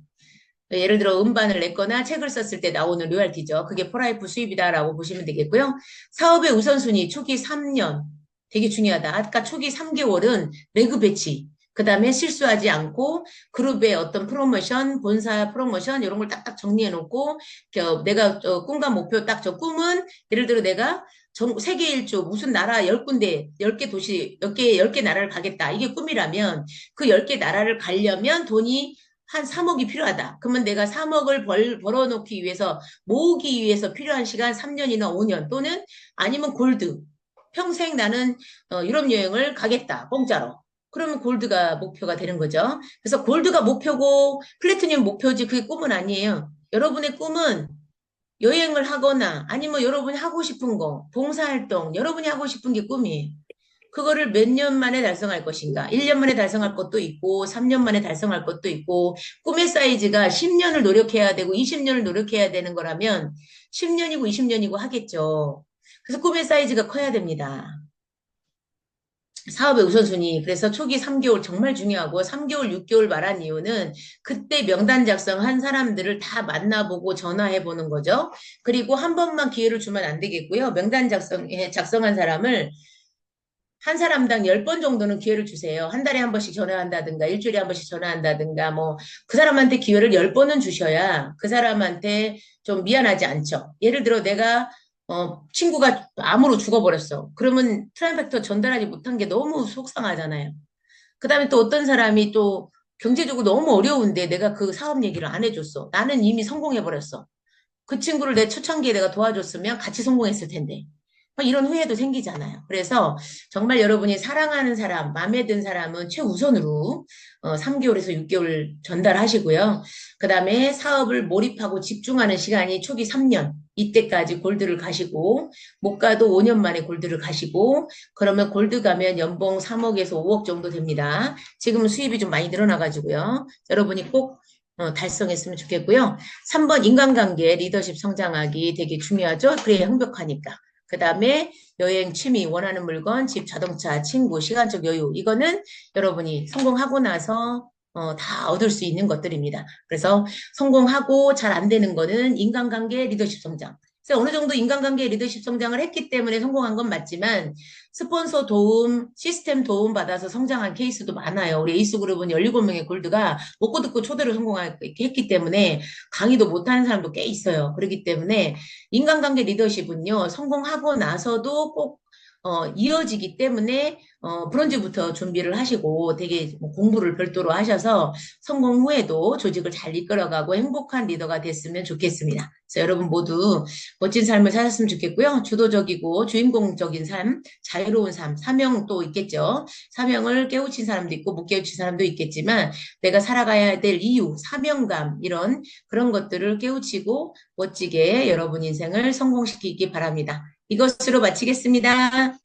예를 들어 음반을 냈거나 책을 썼을 때 나오는 로얄티죠. 그게 프라이프 수입이다라고 보시면 되겠고요. 사업의 우선순위 초기 3년 되게 중요하다. 아까 초기 3개월은 레그 배치 그 다음에 실수하지 않고 그룹의 어떤 프로모션, 본사 프로모션 이런 걸 딱딱 정리해 놓고 내가 꿈과 목표 딱 저 꿈은 예를 들어 내가 세계 일주 무슨 나라 10군데 10개 도시 10개 나라를 가겠다. 이게 꿈이라면 그 10개 나라를 가려면 돈이 한 3억이 필요하다. 그러면 내가 3억을 벌어놓기 위해서 모으기 위해서 필요한 시간 3년이나 5년 또는 아니면 골드. 평생 나는 유럽 여행을 가겠다. 공짜로. 그러면 골드가 목표가 되는 거죠. 그래서 골드가 목표고 플래티늄 목표지 그게 꿈은 아니에요. 여러분의 꿈은 여행을 하거나 아니면 여러분이 하고 싶은 거, 봉사활동, 여러분이 하고 싶은 게 꿈이에요. 그거를 몇 년 만에 달성할 것인가? 1년 만에 달성할 것도 있고, 3년 만에 달성할 것도 있고, 꿈의 사이즈가 10년을 노력해야 되고, 20년을 노력해야 되는 거라면, 10년이고 20년이고 하겠죠. 그래서 꿈의 사이즈가 커야 됩니다. 사업의 우선순위. 그래서 초기 3개월 정말 중요하고 3개월, 6개월 말한 이유는 그때 명단 작성한 사람들을 다 만나보고 전화해보는 거죠. 그리고 한 번만 기회를 주면 안 되겠고요. 명단 작성한 사람을 한 사람당 10번 정도는 기회를 주세요. 한 달에 한 번씩 전화한다든가, 일주일에 한 번씩 전화한다든가, 뭐, 그 사람한테 기회를 10번은 주셔야 그 사람한테 좀 미안하지 않죠. 예를 들어 내가, 친구가 암으로 죽어버렸어. 그러면 트라이팩터 전달하지 못한 게 너무 속상하잖아요. 그 다음에 또 어떤 사람이 또 경제적으로 너무 어려운데 내가 그 사업 얘기를 안 해줬어. 나는 이미 성공해버렸어. 그 친구를 내 초창기에 내가 도와줬으면 같이 성공했을 텐데. 막 이런 후회도 생기잖아요. 그래서 정말 여러분이 사랑하는 사람, 마음에 든 사람은 최우선으로 3개월에서 6개월 전달하시고요. 그 다음에 사업을 몰입하고 집중하는 시간이 초기 3년. 이때까지 골드를 가시고 못 가도 5년 만에 골드를 가시고 그러면 골드 가면 연봉 3억에서 5억 정도 됩니다. 지금은 수입이 좀 많이 늘어나가지고요. 여러분이 꼭 달성했으면 좋겠고요. 3번 인간관계, 리더십 성장하기 되게 중요하죠. 그래야 행복하니까. 그 다음에 여행, 취미, 원하는 물건, 집, 자동차, 친구, 시간적 여유. 이거는 여러분이 성공하고 나서 다 얻을 수 있는 것들입니다. 그래서 성공하고 잘 안 되는 거는 인간관계, 리더십 성장. 그래서 어느 정도 인간관계 리더십 성장을 했기 때문에 성공한 건 맞지만 스폰서 도움, 시스템 도움 받아서 성장한 케이스도 많아요. 우리 에이스그룹은 17명의 골드가 먹고 듣고 초대로 성공했기 때문에 강의도 못하는 사람도 꽤 있어요. 그렇기 때문에 인간관계 리더십은요, 성공하고 나서도 꼭 이어지기 때문에 브론즈부터 준비를 하시고 되게 뭐 공부를 별도로 하셔서 성공 후에도 조직을 잘 이끌어가고 행복한 리더가 됐으면 좋겠습니다. 그래서 여러분 모두 멋진 삶을 사셨으면 좋겠고요. 주도적이고 주인공적인 삶, 자유로운 삶, 사명도 있겠죠. 사명을 깨우친 사람도 있고 못 깨우친 사람도 있겠지만 내가 살아가야 될 이유, 사명감 이런 그런 것들을 깨우치고 멋지게 여러분 인생을 성공시키기 바랍니다. 이것으로 마치겠습니다.